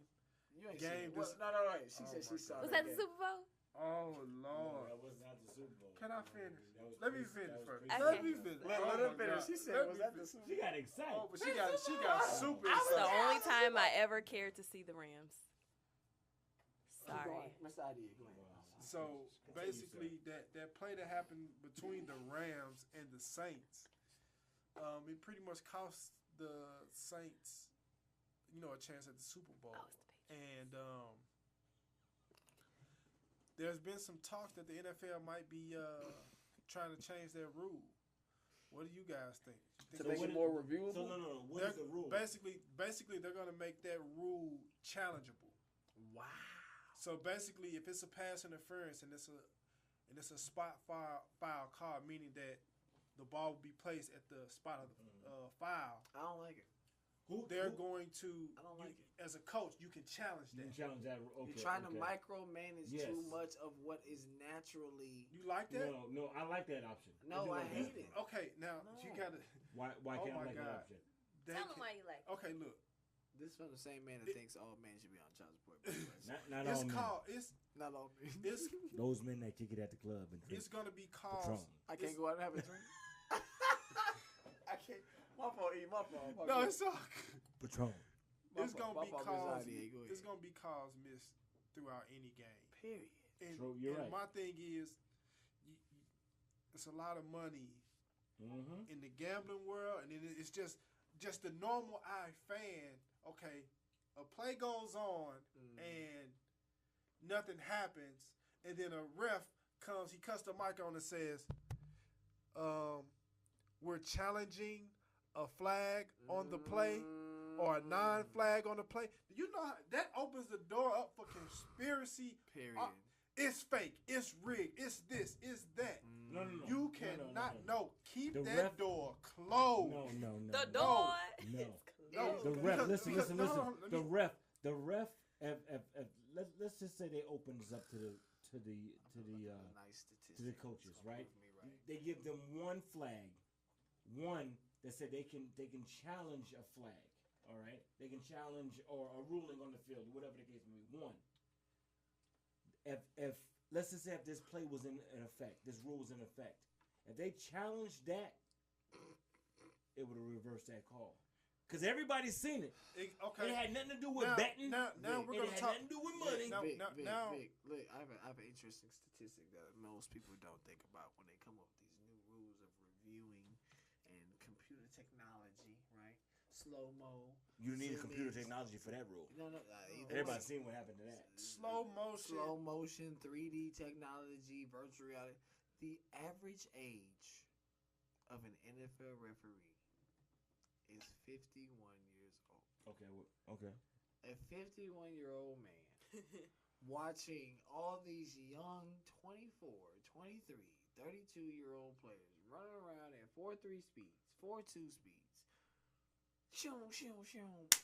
No. She said she saw Was that the Super Bowl? Oh, Lord. No, that was not the Super Bowl. Can I finish? Let me finish first. Okay. Let me finish. Let her finish. She said, was that the Super Bowl? She got excited. Oh, but she got super That's excited. the only time I ever cared to see the Rams. Sorry. So basically, that play that happened between the Rams and the Saints, it pretty much cost the Saints, a chance at the Super Bowl. And there's been some talk that the NFL might be trying to change their rule. What do you guys think? To make it more reviewable? So no. What is the rule? Basically, they're going to make that rule challengeable. Wow. So basically, if it's a pass interference and it's a spot foul call, meaning that the ball will be placed at the spot of the foul. I don't like it. they're going to. I don't like it. As a coach, you can challenge that. You can challenge that. Okay, You're trying to micromanage Yes. too much of what is naturally. You like that? No, I like that option. No, I like hate that. it. Okay, now you gotta. Why can't I like that option? Tell them why you like it. Okay, look. This from the same man that thinks all men should be on child support. Not It's all men. called. It's Not all men. it's Those men that kick it at the club and drink it's gonna be called. Patron. I can't go out and have a drink. I can't. My fault. My fault. No, it's all. Patron. It's gonna be caused. Go ahead. It's gonna be caused missed throughout any game. Period. And, True, you're and right. my thing is, it's a lot of money in the gambling world, and then it's just the normal eye fan. Okay, a play goes on and nothing happens, and then a ref comes. He cuts the mic on and says, "We're challenging a flag on the play." Or a non-flag on the play. Do you know how that opens the door up for conspiracy? Period. It's fake. It's rigged. It's this. It's that. No. You cannot. No. Keep The that ref- door closed. No. The door. No. The ref. Listen. The ref. Let's just say they opens up to the Nice statistic. to the coaches, right? Right. They give them one flag, one that said they can challenge a flag. All right, they can challenge or a ruling on the field, whatever the case may be. One. If let's just say if this play was in effect, this rule was in effect, if they challenged that, it would have reversed that call. Because everybody's seen it. Okay. It had nothing to do with betting. Now we're gonna it had talk. nothing to do with money. Vic, look, I have an interesting statistic that most people don't think about when they come up with these new rules of reviewing and computer technology, right? Slow-mo. You need a computer zoomies. technology for that rule. No. Everybody's seen what happened to that. Slow motion, 3D technology, virtual reality. The average age of an NFL referee is 51 years old. Okay. A 51-year-old man watching all these young 24, 23, 32-year-old players running around at 4.3 speeds, 4.2 speeds. Shoom,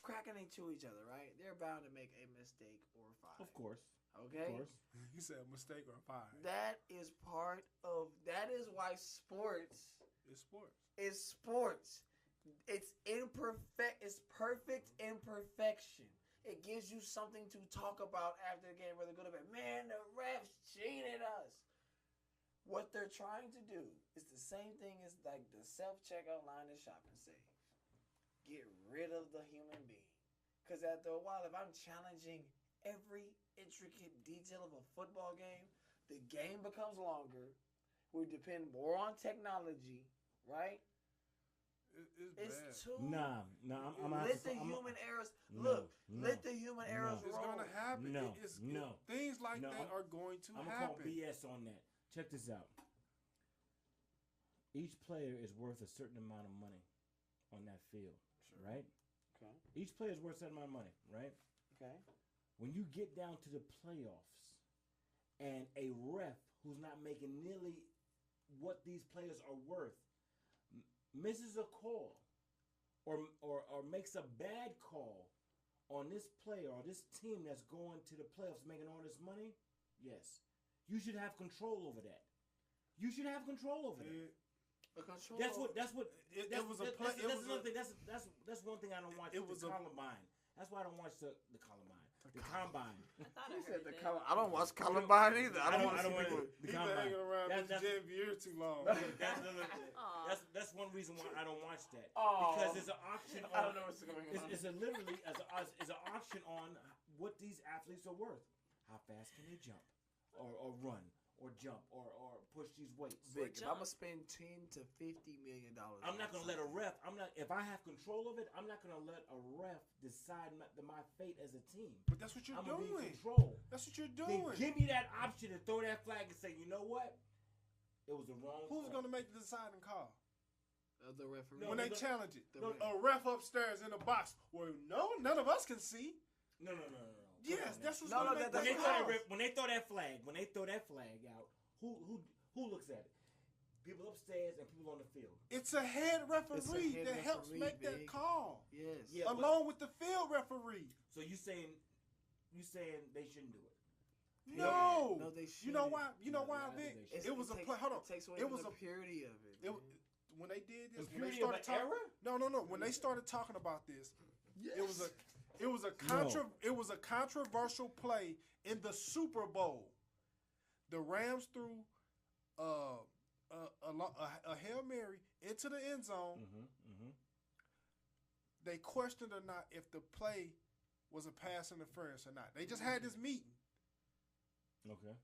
cracking into each other, right? They're bound to make a mistake or a five. Of course. Okay? Of course. You said a mistake or a five. That is why sports It's sports. is sports. It's perfect imperfection. It gives you something to talk about after the game, whether good or bad. Man, the refs cheated us. What they're trying to do is the same thing as like the self-checkout line at Shop and Save. Get rid of the human being. Because after a while, if I'm challenging every intricate detail of a football game, the game becomes longer. We depend more on technology, right? It's bad. too. Nah. Let the human errors roll. It's gonna happen. No. Things like that are going to I'm happen. gonna call BS on that. Check this out. Each player is worth a certain amount of money on that field, right? Okay. Each player is worth a certain amount of money, right? Okay. When you get down to the playoffs, and a ref who's not making nearly what these players are worth misses a call or makes a bad call on this player or this team that's going to the playoffs making all this money, yes, you should have control over that. You should have control over that. That's one thing I don't watch. The Columbine. That's why I don't watch the Columbine. The Combine. He said the Columbine. I don't watch Columbine either. I don't want to see people. He's been hanging around with Janevieiear too long. That's one reason why I don't watch that. Aww. Because it's an auction. I don't know what's going on. It's literally as an auction on what these athletes are worth. How fast can they jump, or run, or jump, or push these weights? Vic, if I'm gonna spend $10 to $50 million, I'm not gonna let a ref. If I have control of it, I'm not gonna let a ref decide my fate as a team. But that's what you're I'm doing. gonna be in control. That's what you're doing. Then give me that option to throw that flag and say, you know what? It was the wrong. Who's call. gonna make the deciding call? The referee. When they challenge it, a ref upstairs in the box. Well, no, none of us can see. No. Yes, that's what's gonna make when they throw that flag out, who looks at it? people upstairs and people on the field. It's a head referee that helps make that call. Yes. Yeah, along with the field referee. So you saying they shouldn't do it? No, they should. You know why? Vic? It was a play. Hold on. It was a purity of it. When they did this, when they started talking, no. When they started talking about this, yes. it was a controversial play in the Super Bowl. The Rams threw a Hail Mary into the end zone. They questioned or not if the play was a pass interference or not. They just had this meeting. Okay.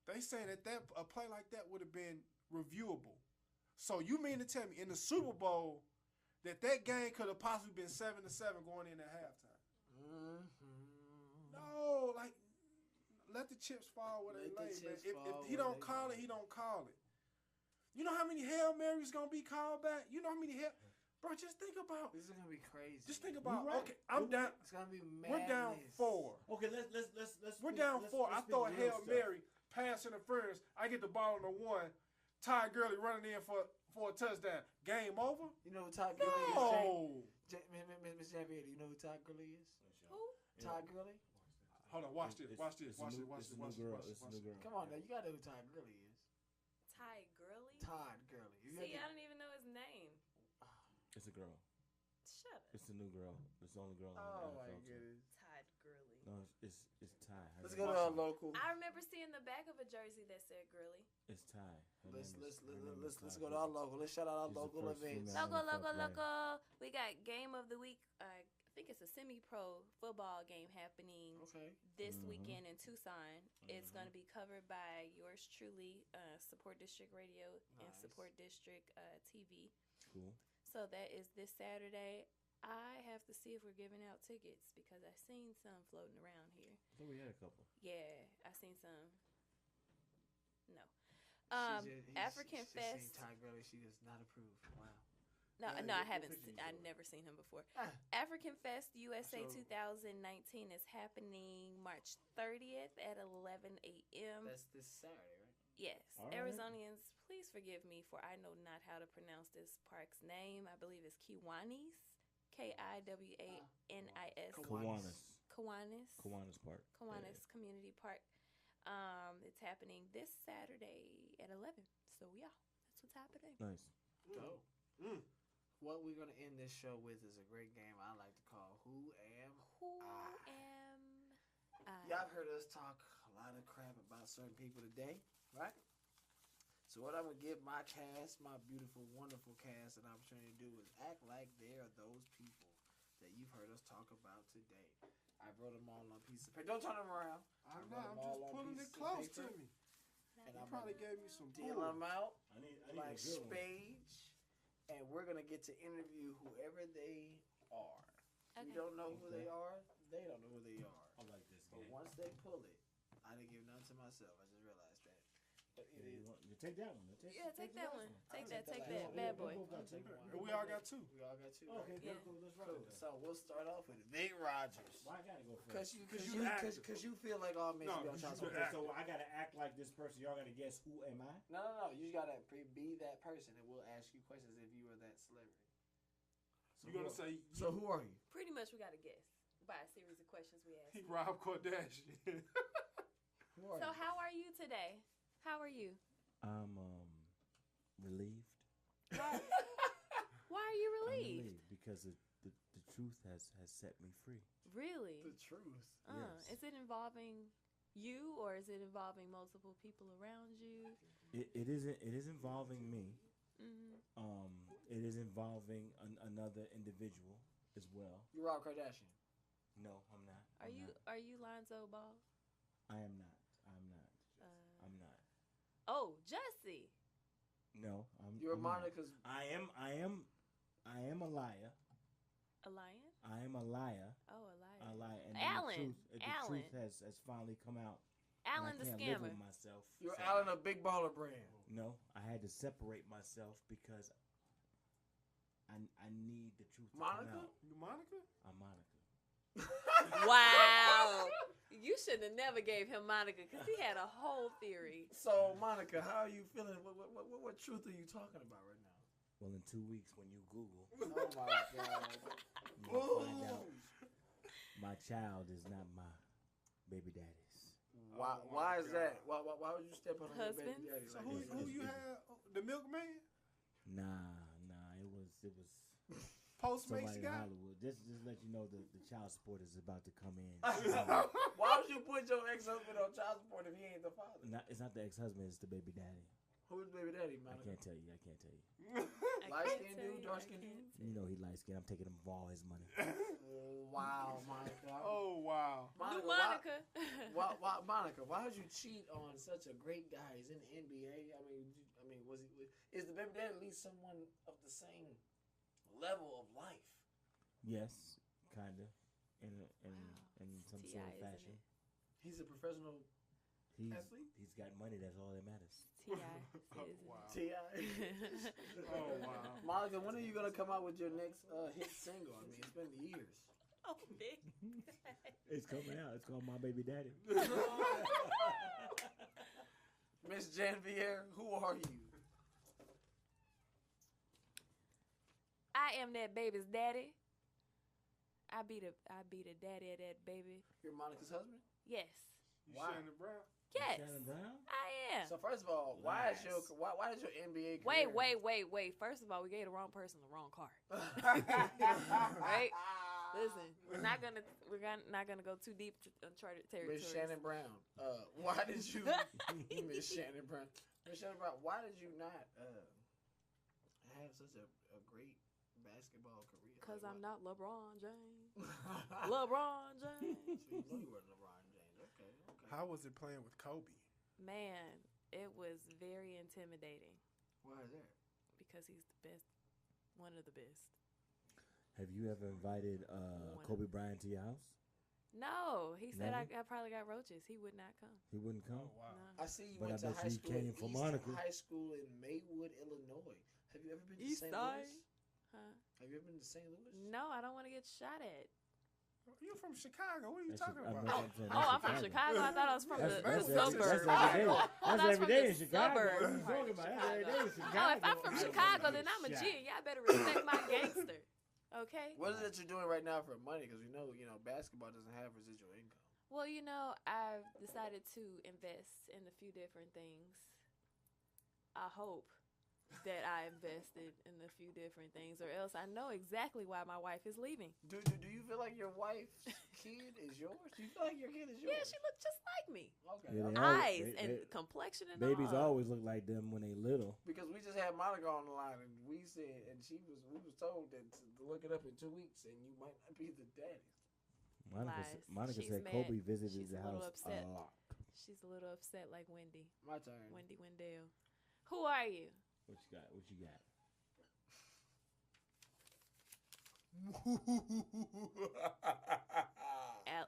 They say that a play like that would have been reviewable. So you mean to tell me in the Super Bowl that game could have possibly been 7-7 going in at halftime? No, like let the chips fall where they lay, man. If he don't call it, he don't call it. You know how many Hail Marys gonna be called back? You know how many Bro, just think about. This is gonna be crazy. Just think about. Right. Okay, I'm down. It's gonna be madness. We're down 4. Okay, let's. We're down 4. I throw a Hail Mary, pass interference. I get the ball on the 1. Ty Gurley running in for a touchdown. Game over. You know who Ty Gurley is? Miss Janevieair, do you know who Ty Gurley is? Who? Ty Gurley. Hold on, watch this. It's a new girl. Come on, now you gotta know who Ty Gurley is. Ty Gurley? Todd Gurley. See, I don't even know his name. It's a girl. Shut up. It's a new girl. It's the only girl. Oh my goodness. Todd Gurley. No, it's Ty. Let's go to our local. I remember seeing the back of a jersey that said Gurley. It's Ty. Let's go to our local. Let's shout out our local events. Local. We got game of the week. I think it's a semi-pro football game happening this weekend in Tucson. It's going to be covered by yours truly, Support District Radio and Support District TV. Cool. So that is this Saturday. I have to see if we're giving out tickets because I've seen some floating around here. I thought we had a couple. Yeah, I've seen some. No. African Fest. She's seen Ty Gurley. She does not approve. Wow. No, I haven't. I've never seen him before. African Fest USA 2019 is happening March 30th at 11 a.m. That's this Saturday, right? Yes. Right. Arizonians, please forgive me for I know not how to pronounce this park's name. I believe it's Kiwanis. Kiwanis. Kiwanis Park. Kiwanis Community Park. It's happening this Saturday at 11. So yeah, that's what's happening. Nice. Dope. What we're gonna end this show with is a great game I like to call Who Am I? Y'all heard us talk a lot of crap about certain people today, right? So what I'm gonna give my cast, my beautiful, wonderful cast, an opportunity to do is act like they are those people that you've heard us talk about today. I wrote them all on a piece of paper. Don't turn them around. I'm just pulling it close to me. And you probably gave me some deal them out I need like a good spades. And we're going to get to interview whoever they are. Okay. We don't know who they are. They don't know who they are. I like this But game. once they pull it, I didn't give none to myself. I just realized that. But it is. You take that one. Take that one. Take that last bad boy. We all got 2. We all got 2. Okay, Yeah. cool. Let's roll. So we'll start off with Vic Rogers. Why I gotta go first? Because you feel like all men should be on top of Okay, so I gotta act like this person. Y'all gotta guess who am I? No. You just gotta be that person, and we'll ask you questions if you are that celebrity. So You're gonna say. So who are you? Pretty much we got to guess by a series of questions we ask. He Rob Kardashian. Who are So you? how are you today? How are you? I'm relieved. Why are you I'm relieved? because the truth has set me free. Really? The truth. Yes. Is it involving you or is it involving multiple people around you? It is involving me. Mm-hmm. It is involving another individual as well. You're Rob Kardashian. No, I'm not. Are you Lonzo Ball? I am not. I'm not. Oh, Jesse. No, You're I'm Monica's. Not. I am a liar. A lion? I am a liar. Oh, a liar. A liar. And Alan. The truth has finally come out. Alan and the I can't live scammer. with myself. You're so Alan, a big baller brand. No, I had to separate myself because I need the truth to come Monica? out. You Monica? I'm Monica. Wow. You shouldn't have never gave him Monica because he had a whole theory. So, Monica, how are you feeling? What truth are you talking about right now? Well, in 2 weeks, when you Google, Oh my God! you'll find out my child is not my baby daddy's. Why is that? Why would you step on your baby daddy? So Like who you had? The milkman? Nah, it was Postmates somebody in guy? Hollywood. Just let you know the child support is about to come in. Why would you put your ex-husband on child support if he ain't the father? It's not the ex-husband, it's the baby daddy. Who's baby daddy, Monica? I can't tell you. Light-skinned dude, dark-skinned dude? You know he light-skinned. I'm taking him for all his money. Wow, Monica. Oh, wow. Monica. Monica, why would you cheat on such a great guy? He's in the NBA. I mean, is the baby daddy at least someone of the same level of life? Yes, kinda, in some sort of fashion. He's a professional athlete. He's got money. That's all that matters. T.I. Oh wow. Monica, when are you gonna come out with your next hit single? I mean, it's been years. Oh, big. It's coming out. It's called My Baby Daddy. Miss Janevieair, who are you? I am that baby's daddy. I be the daddy of that baby. You're Monica's husband? Yes. You Shannon Brown? Yes. Shannon Brown? I am. So first of all, why does your NBA Wait. career... First of all, we gave the wrong person the wrong card. Right? Listen, we're not gonna go too deep uncharted territory. Miss Shannon Brown, why did you Miss Shannon Brown? Miss Shannon Brown, why did you not have such a great basketball career? Because I'm not LeBron James. LeBron James. So you know you weren't LeBron James. Okay. How was it playing with Kobe? Man, it was very intimidating. Why is that? Because he's the best, one of the best. Have you ever invited Kobe Bryant to your house? No, he said I Never? probably got roaches. He would not come. He wouldn't come? Oh, wow. No. I see you But went I to bet high you school came in for East Monica. High School in Maywood, Illinois. Have you ever been to East St. Side? Louis? Huh? Have you ever been to St. Louis? No, I don't want to get shot at. You from Chicago. What are you That's talking I'm about? not saying Oh, that's I'm from Chicago. I thought I was from the That's suburbs. every day. I That's was every from day the in Chicago. What are you suburbs talking about? That's every day in Chicago. Oh, if I'm from Chicago, then I'm a G. Y'all better respect my gangster. Okay? What is it you're doing right now for money? Because we know, basketball doesn't have residual income. Well, I've decided to invest in a few different things. I hope that I invested in a few different things, or else I know exactly why my wife is leaving. Do you feel like your wife's kid is yours? Do you feel like your kid is yours? Yeah, she looked just like me. Okay. Yeah, they Eyes always- and they- complexion and Babies all. always look like them when they little. Because we just had Monica on the line, and we said, and we was told that to look it up in 2 weeks, and you might not be the daddy. Monica She's said mad. Kobe visited She's the a little house upset. a lot. She's a little upset like Wendy. My turn. Wendy Wendell. Who are you? What you got?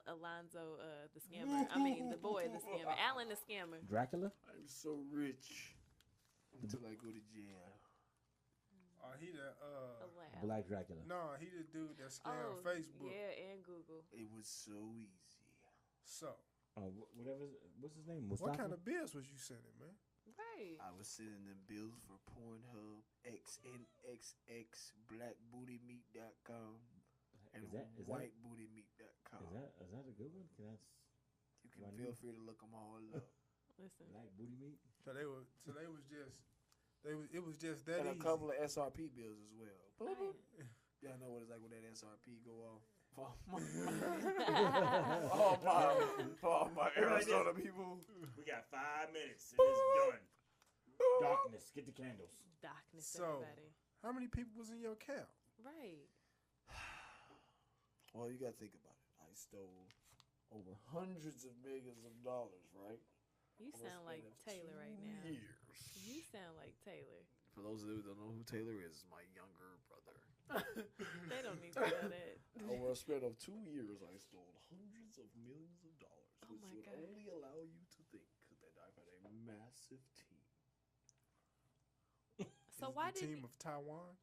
Alonzo, the scammer. I mean, the boy, the scammer. Alan, the scammer. Dracula? I'm so rich until I go to jail. He the Black Dracula. No, he the dude that scammed Facebook. Yeah, and Google. It was so easy. So. What's his name? Mustafa? What kind of bills was you sending, man? Right. I was sending them bills for Pornhub, XNXX, BlackBootyMeat.com, and WhiteBootyMeat.com. Is that a good one? You can feel free to look them all up. Listen. Black Booty Meat? It was just that and easy. a couple of SRP bills as well. Right. Y'all know what it's like when that SRP go off. For all my Arizona people. We got 5 minutes and it's done. Darkness. Get the candles. Darkness, So, everybody. how many people was in your account? Right. Well, you got to think about it. I stole over hundreds of millions of dollars, right? You sound like Taylor right now. You sound like Taylor. For those of you who don't know who Taylor is my younger brother. They don't need to know that. Over a span of 2 years, I stole hundreds of millions of dollars, Oh which my would God. only allow you to think that I've had a massive team. So Is why the didn't team of Taiwan?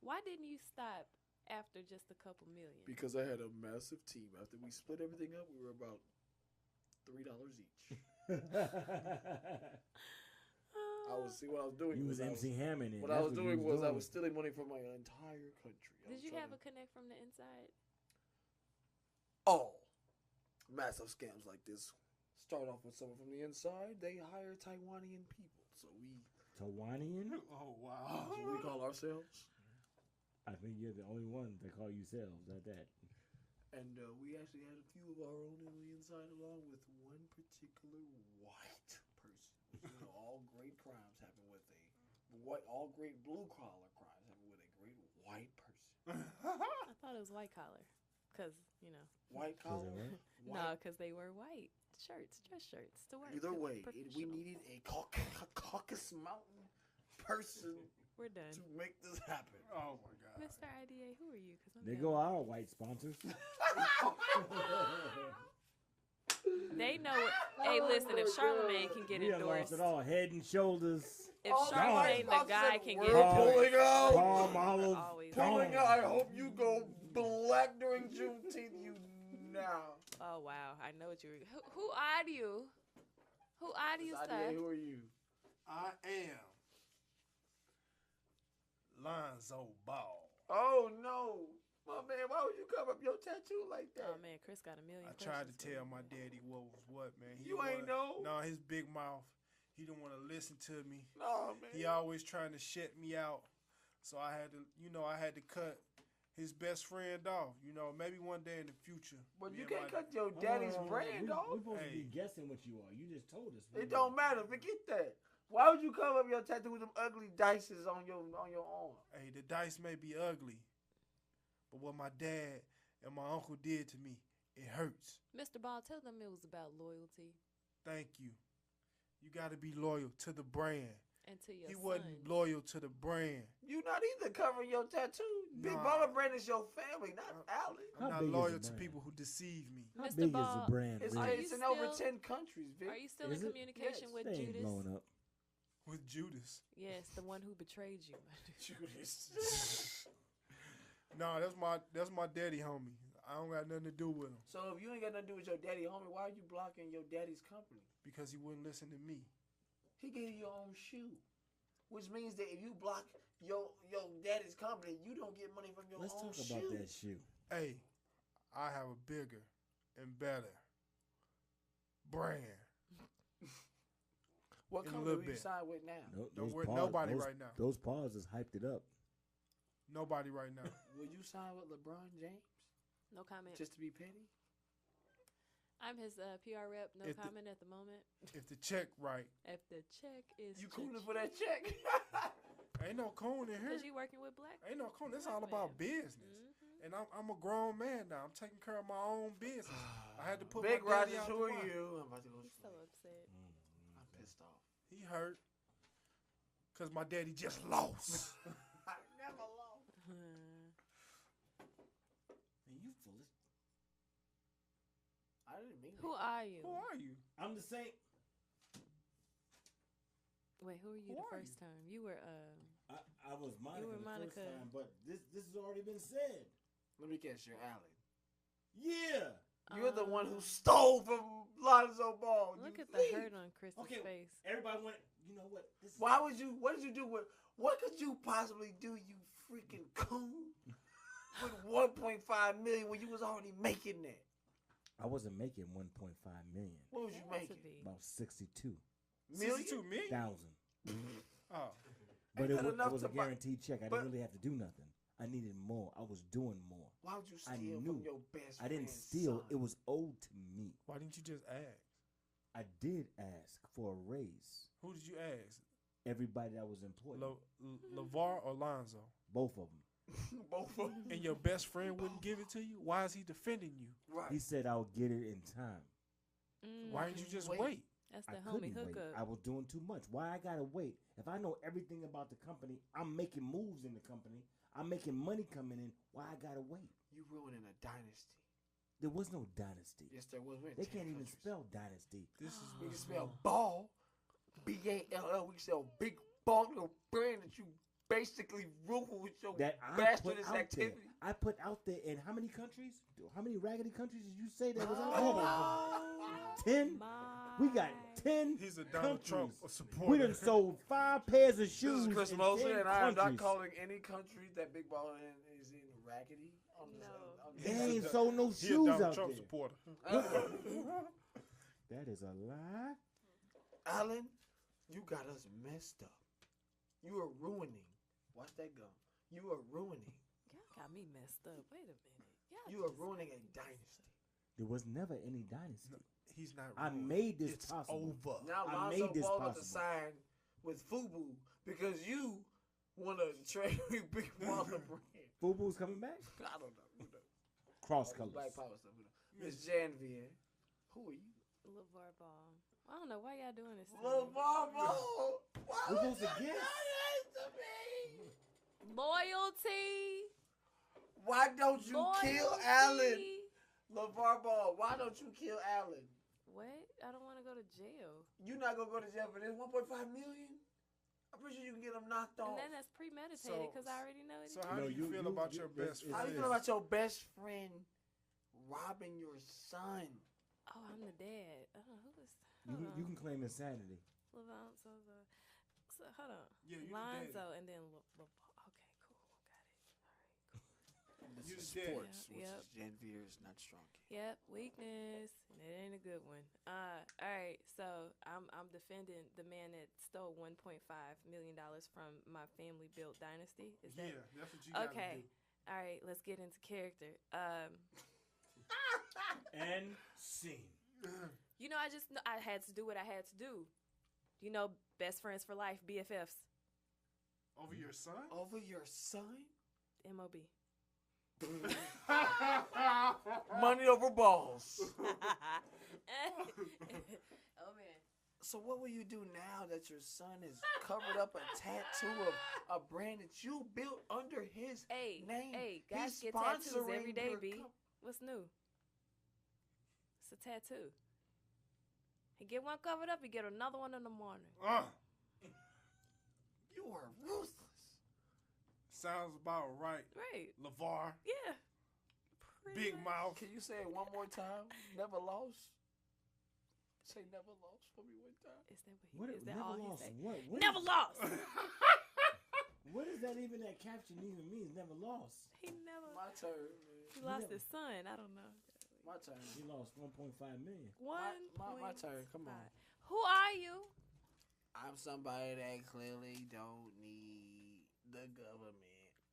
why didn't you stop after just a couple million? Because I had a massive team. After we split everything up, we were about $3 each. I was see what I was doing. You was MC Hammond. What I was doing was I was stealing money from my entire country. Did you have a connect from the inside? All massive scams like this start off with someone from the inside. They hire Taiwanian people, so we. Taiwanian? Oh wow! That's what we call ourselves. I think you're the only one that call yourselves at that. And we actually had a few of our own on the inside, along with one particular white person. You know, all great crimes happen with all great blue collar crimes happen with a great white person. I thought it was white collar, cause you know. White collar. No, cause they were white shirts, dress shirts to work. Either way, we needed a Caucasus Mountain person. We're done. To make this happen. Oh my God. Mr. IDA, who are you? Cause I'm There done. go our white sponsors. They know. Hey, listen, if Charlemagne can get We endorsed, lost it all. Head and Shoulders. if Charlemagne the guy can get pulling out. Palm Olive. Pulling out. I hope you go black during Juneteenth. You now. Oh wow, I know what you. Who are you? Who are you, sir? Who are you? I am Lonzo Ball. Oh no, my man! Why would you cover up your tattoo like that? Oh man, Chris got a million. I tried to tell my daddy what was what, man. You ain't know? No, his big mouth. He didn't want to listen to me. No, man. He always trying to shut me out. So I had to, I had to cut his best friend off. Maybe one day in the future. But you can't cut your daddy's brand off. We're supposed to be guessing what you are. You just told us. It don't matter. Forget that. Why would you cover up your tattoo with them ugly dices on your arm? Hey, the dice may be ugly, but what my dad and my uncle did to me, it hurts. Mr. Ball, tell them it was about loyalty. Thank you. You got to be loyal to the brand. And to your He son. wasn't loyal to the brand. You not either covering your tattoo. Big Baller Brand is your family, not Allen. I'm not loyal to people who deceive me. How Mr. big Ball, is the brand? It's in over 10 countries, Vic. Are you still in communication with They ain't Judas? blowing up. With Judas. Yes, the one who betrayed you. Judas. No, that's my daddy homie. I don't got nothing to do with him. So if you ain't got nothing to do with your daddy, homie, why are you blocking your daddy's company? Because he wouldn't listen to me. He gave you your own shoe, which means that if you block your daddy's company, you don't get money from your Let's own talk shoe. about that shoe. Hey, I have a bigger and better brand. What in a company little will you bit. sign with now? Nobody right now. Those paws has hyped it up. Nobody right now. Will you sign with LeBron James? No comment. Just to be petty? I'm his PR rep. No comment at the moment. If the check right. If the check is You cooning for that check? Ain't no coon in here. Because you working with black. Ain't no coon. It's all about business. Mm-hmm. And I'm a grown man now. I'm taking care of my own business. I had to put Vic my daddy Rogers, out who the are way. you? I'm about to go. He's so upset. I'm pissed off. He hurt. Because my daddy just lost. I never lost. Man, you foolish. I didn't mean Who are you? Who are you? I'm the same. Wait, who were you the first time? You were I was Monica were the Monica. first time, but this has already been said. Let me guess, you're Allen. Yeah. You're the one who stole from Lonzo Ball. Look You at the thief. hurt on Chris's face. Everybody went. You know what? Why would you? What did you do with? What could you possibly do? You freaking coon with 1.5 million when you was already making that. I wasn't making 1.5 million. What was you making? About 62 million? thousand. Oh, but Ain't it that was enough a to buy- guaranteed check. I but- didn't really have to do nothing. I needed more. I was doing more. Why would you I steal knew. from your best I didn't friend's steal. son? It was owed to me. why didn't you just ask? I did ask for a raise. Who did you ask? Everybody that was employed. LeVar or Lonzo? Both of them. Both of them. And your best friend wouldn't give it to you? Why is he defending you? Right. He said I'll get it in time. Why didn't you just wait? That's I the homie couldn't wait. hookup. I was doing too much. Why I gotta wait? If I know everything about the company, I'm making moves in the company. I'm making money coming in. Why I gotta wait? You ruining a dynasty. There was no dynasty. Yes, there was. They can't even spell dynasty. This is We can spell ball, B-A-L-L. We can spell big ball, little brand that you basically rule with your That I put bastardist out activity. there. I put out there in how many countries? How many raggedy countries did you say that was out there? 10. We got 10 He's a Donald Trump countries. supporter. We done sold 5 pairs of shoes. This is Chris in Mosley, 10 and I am not countries. calling any country that Big Ball is in raggedy. They ain't sold no He a shoes Donald out Trump there. supporter. That is a lie. Alan, you got us messed up. You are ruining. Watch that go. You are ruining. Y'all got me messed up. Wait a minute. You are ruining a dynasty. There was never any dynasty. He's not. I ruined. made this It's possible. over. Now I Lonzo made this Ball got to possible. sign with FUBU because you want to trade with Big Ball and Brand. FUBU's coming back? I don't know. Who knows? Cross All this colors. Black Power stuff. Who knows? Miss Janevieair. Who are you? LeVar Ball. I don't know why y'all doing this. to me. LeVar Ball. Why We're would supposed to you guess. do this to me? Loyalty. Why don't you kill Loyalty. Allen? LeVar Ball. Why don't you kill Allen? What? I don't want to go to jail. You're not gonna go to jail for this. 1.5 million. I'm pretty sure you can get him knocked And off. then that's premeditated because I already know it. So how do you feel about your best friend? How do you feel about your best friend robbing your son? Oh, I'm the dad. Who was? You can claim insanity. Lonzo. So hold on. Yeah, you the Lonzo and then okay, cool. Got it. All right, cool. This You is the dad. sports, which Yep. is Janevieair is not strong. Yep, weakness. It ain't a good one. All right, so I'm defending the man that stole $1.5 million from my family built dynasty. Is that Yeah, that's what you got okay? to do. All right, let's get into character. And scene. You know, I had to do what I had to do. You know, best friends for life, BFFs. Over your son? Over your son? MOB. Money over balls. Oh man. So what will you do now that your son has covered up a tattoo of a brand that you built under his name? Hey, guys He's get tattoos sponsoring every day, your B. What's new? It's a tattoo. He get one covered up, he get another one in the morning. You are ruthless. Sounds about right. Right. LeVar. Yeah. Big mouth. Can you say it one more time? Never lost. Say never lost for me one time. Is that What? is that Never all lost. he say? What Never is- lost. What does that even that caption even mean? Never lost. He never. My turn, man. He lost his son. I don't know. My turn. He lost 1.5 million. My turn. Come on. Who are you? I'm somebody that clearly don't need the government.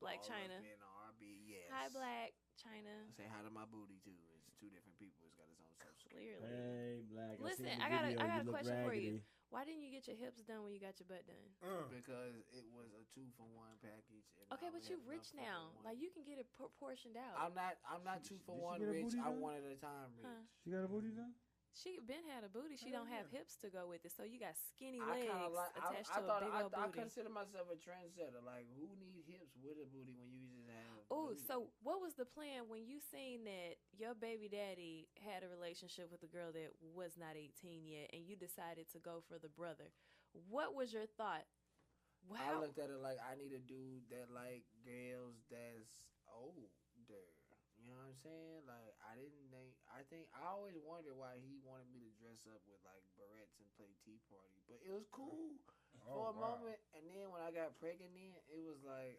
Black all China. up in RB, yes. Hi, Black China. Say hi to my booty too. It's two different people. It's got its own social. Clearly. Hey, Black. Listen, seen the I got video. a You look question for you. raggedy. Why didn't you get your hips done when you got your butt done? Because it was a 2-for-1 package. And Okay, I but only you had rich enough now. for one. Like you can get it proportioned out. I'm not 2-for-1 get a rich. booty I'm done? one at a time rich. Huh. She got a booty done? She been had a booty. She Hell don't have yeah. hips to go with it. So you got skinny I legs kind of like. attached I to a thought big old I booty. consider myself a trendsetter. Like, who need hips with a booty when you just have? Oh, booty? so what was the plan when you seen that your baby daddy had a relationship with a girl that was not 18 yet, and you decided to go for the brother? What was your thought? I looked at it like I need a dude that like girls that's older. You know what I'm saying? Like I always wondered why he wanted me to dress up with like barrettes and play Tea Party, but it was cool for a moment. And then when I got pregnant, it was like,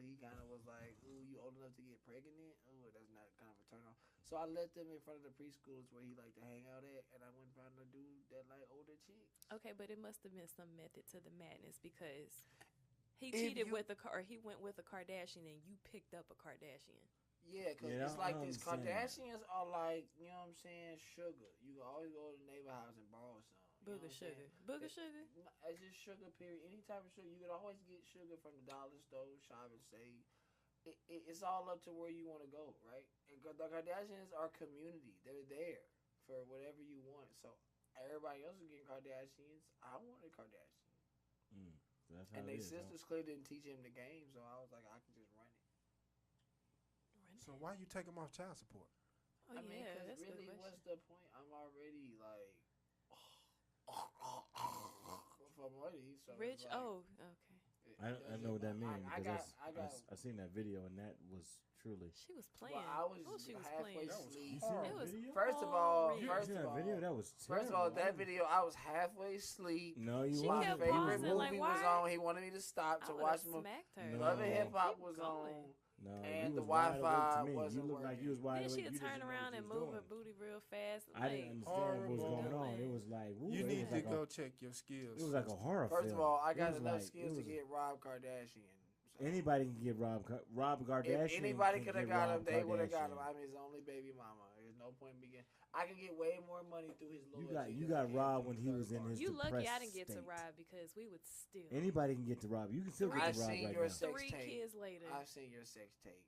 he kind of was like, "Ooh, you old enough to get pregnant? Ooh, that's not kind of a turn on." So I left him in front of the preschoolers where he liked to hang out at, and I went and found a dude that like older chicks. Okay, but it must have been some method to the madness because he If cheated you- with he went with a Kardashian and you picked up a Kardashian. Yeah, because Yeah, it's I like these understand that. Kardashians are like, you know what I'm saying, sugar. You can always go to the neighbor house and borrow some. You know Booger what I'm sugar. saying? Booger sugar? It's just sugar, period. Any type of sugar. You can always get sugar from the dollar store, shop and save. It's all up to where you want to go, right? And the Kardashians are community. They're there for whatever you want. So everybody else is getting Kardashians. I wanted a Kardashian. So that's how And it their is, huh? sisters clearly didn't teach him the game, so I was like, I can just run it. So why you take him off child support? Oh, I mean, yeah, because that's a good really, question. what's the point? I'm already like for money. So it's Rich? like, Oh, okay. I know what that means because I seen that video and that was truly. She was playing. Well, I was she was halfway playing. asleep. You seen that was video? First of all, video that was terrible. First of all, that video I was halfway asleep. No, you She wasn't. My kept favorite pausing, movie like, was why? on. He wanted me to stop to I watch would've smacked her. No. Love and Hip Hop Keep was going. on. No, And you the was wide awake Wi-Fi to me. wasn't You looked like you was wide Then awake. she'd You turn didn't know around what and you was move her doing. booty real fast. I didn't understand what was going on. It was like, ooh, You it need was to like go check your skills. It was like a horror First film. of all, I It got was enough like- skills it to was- get Rob Kardashian. So Anybody can get Rob Kardashian. if anybody can could have get got him, Rob they would have got him. Kardashian. I'm his only baby mama. There's no point in beginning. I can get way more money through his You loyalty. got than I can Rob through when he third was in party. his You lucky I depressed didn't get to state. Rob because we would still. Anybody can get to Rob. You can still get I've to Rob seen right your now. sex 3 tape. kids later. I've seen your sex tape.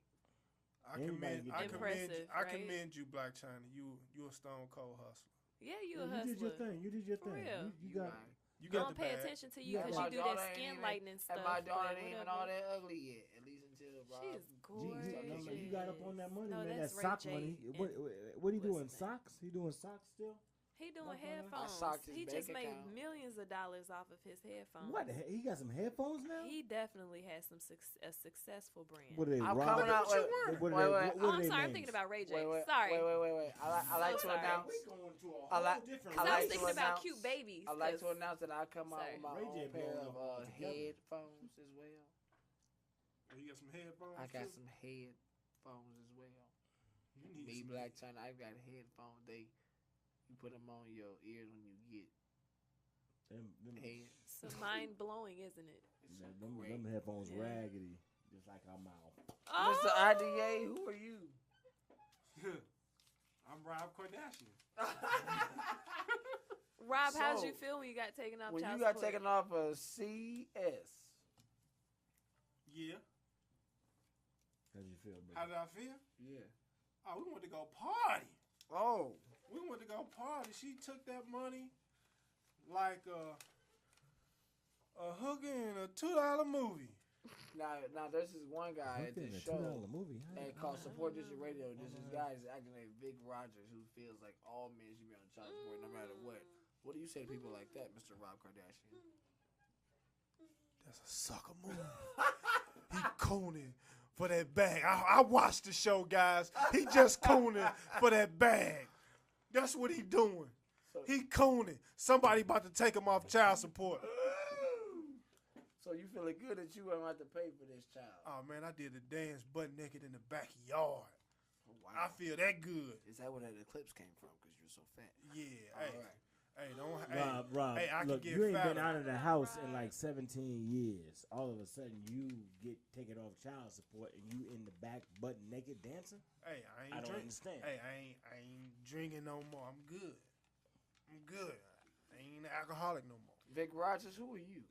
Impressive, I right? commend you, Black China. You a stone cold hustler. Yeah, you a You hustler. did your thing. You did your For thing. real. You got. You I got don't the pay bag. attention to you Yeah, because my you do daughter that ain't skin even- lightening stuff. And my daughter but ain't even whatever. all that ugly yet. At least until Rob. She is gorgeous. You got up on that money, No, man. That that's Ray sock J money. and- What he doing? what's his name? Socks? He doing socks still? He doing Like, I headphones. socked his He bank just made account. millions of dollars off of his headphones. What? He got some headphones now? He definitely has a successful brand. What are they? I'm Rob? coming out with. What are Wait, they? wait. What Oh, are I'm they sorry. I'm names? thinking about Ray J. Wait. Sorry. Wait. I like to sorry. announce. We going to a I like- whole different. Because I I was like thinking to about announce- cute babies. I like 'cause- to announce that I come out Sorry. with my Ray J own pair blowing of up altogether. headphones as well. Oh, you got some headphones. I got too? some headphones as well. You need Me, some- Black China, I've got headphones. You put them on your ears when you get Them head. So mind blowing, isn't it? them headphones Yeah. raggedy, just like our mouth. Mr. IDA, who are you? I'm Rob Kardashian. Rob, how'd So, you feel when you got taken off When child you got support? taken off of CS. Yeah. How'd you feel, bro? How did I feel? Yeah. Oh, we went to go party. Oh. We went to go party. She took that money like a hooker in a $2 movie. Now there's this one guy at Hooked in this a show $2 movie. that called Support District Radio. There's this guy is acting like Vic Rogers who feels like all men should be on child support no matter what. What do you say to people like that, Mr. Rob Kardashian? That's a sucker move. He cooning for that bag. I watched the show, guys. He just cooning for that bag. That's what he doing. He cooning. Somebody about to take him off child support. So you feeling good that you won't have to pay for this child? Oh, man, I did a dance butt naked in the backyard. Oh, wow. I feel that good. Is that where that eclipse came from? Because you're so fat. Yeah. All Hey, right. hey, don't. Rob, hey, I look, can get you ain't fatter. been out of the house in like 17 years. All of a sudden, you get taken off child support and you in the back butt naked dancing? Hey, I ain't I don't drink. understand. Hey, I ain't drinking no more. I'm good. I ain't an alcoholic no more. Vic Rogers, who are you?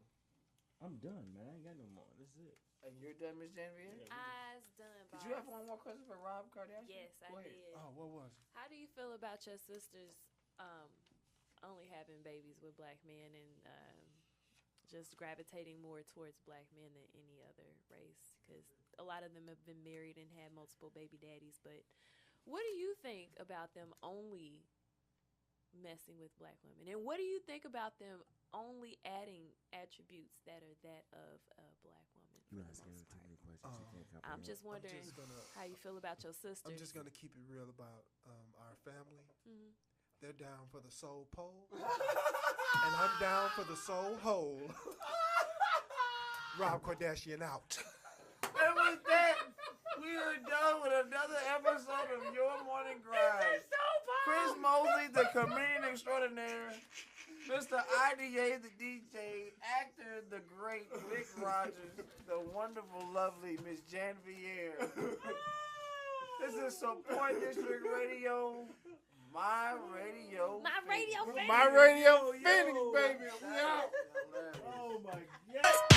I'm done, man. I ain't got no more. This is it. And you're done, Miss Janevieair? Eyes done, Did you have one more question for Rob Kardashian? Yes, I Go ahead. did. Oh, what was it? How do you feel about your sisters only having babies with black men and just gravitating more towards black men than any other race? Because a lot of them have been married and had multiple baby daddies. But what do you think about them only messing with black women? And what do you think about them only adding attributes that are that of a black woman? You're asking too many questions. You can't comprehend. I'm just wondering how you feel about your sisters. I'm just gonna keep it real about our family. Mhm. They're down for the soul pole, and I'm down for the soul hole. Rob Kardashian out. And with that, we are done with another episode of Your Morning Grind. Chris Mosley, the comedian extraordinaire. Mr. IDA, the DJ. Actor, the great Vic Rogers. The wonderful, lovely Miss Janevieair. This is Support District Radio. My radio. My radio My radio Phoenix, baby. We out. Oh, my God.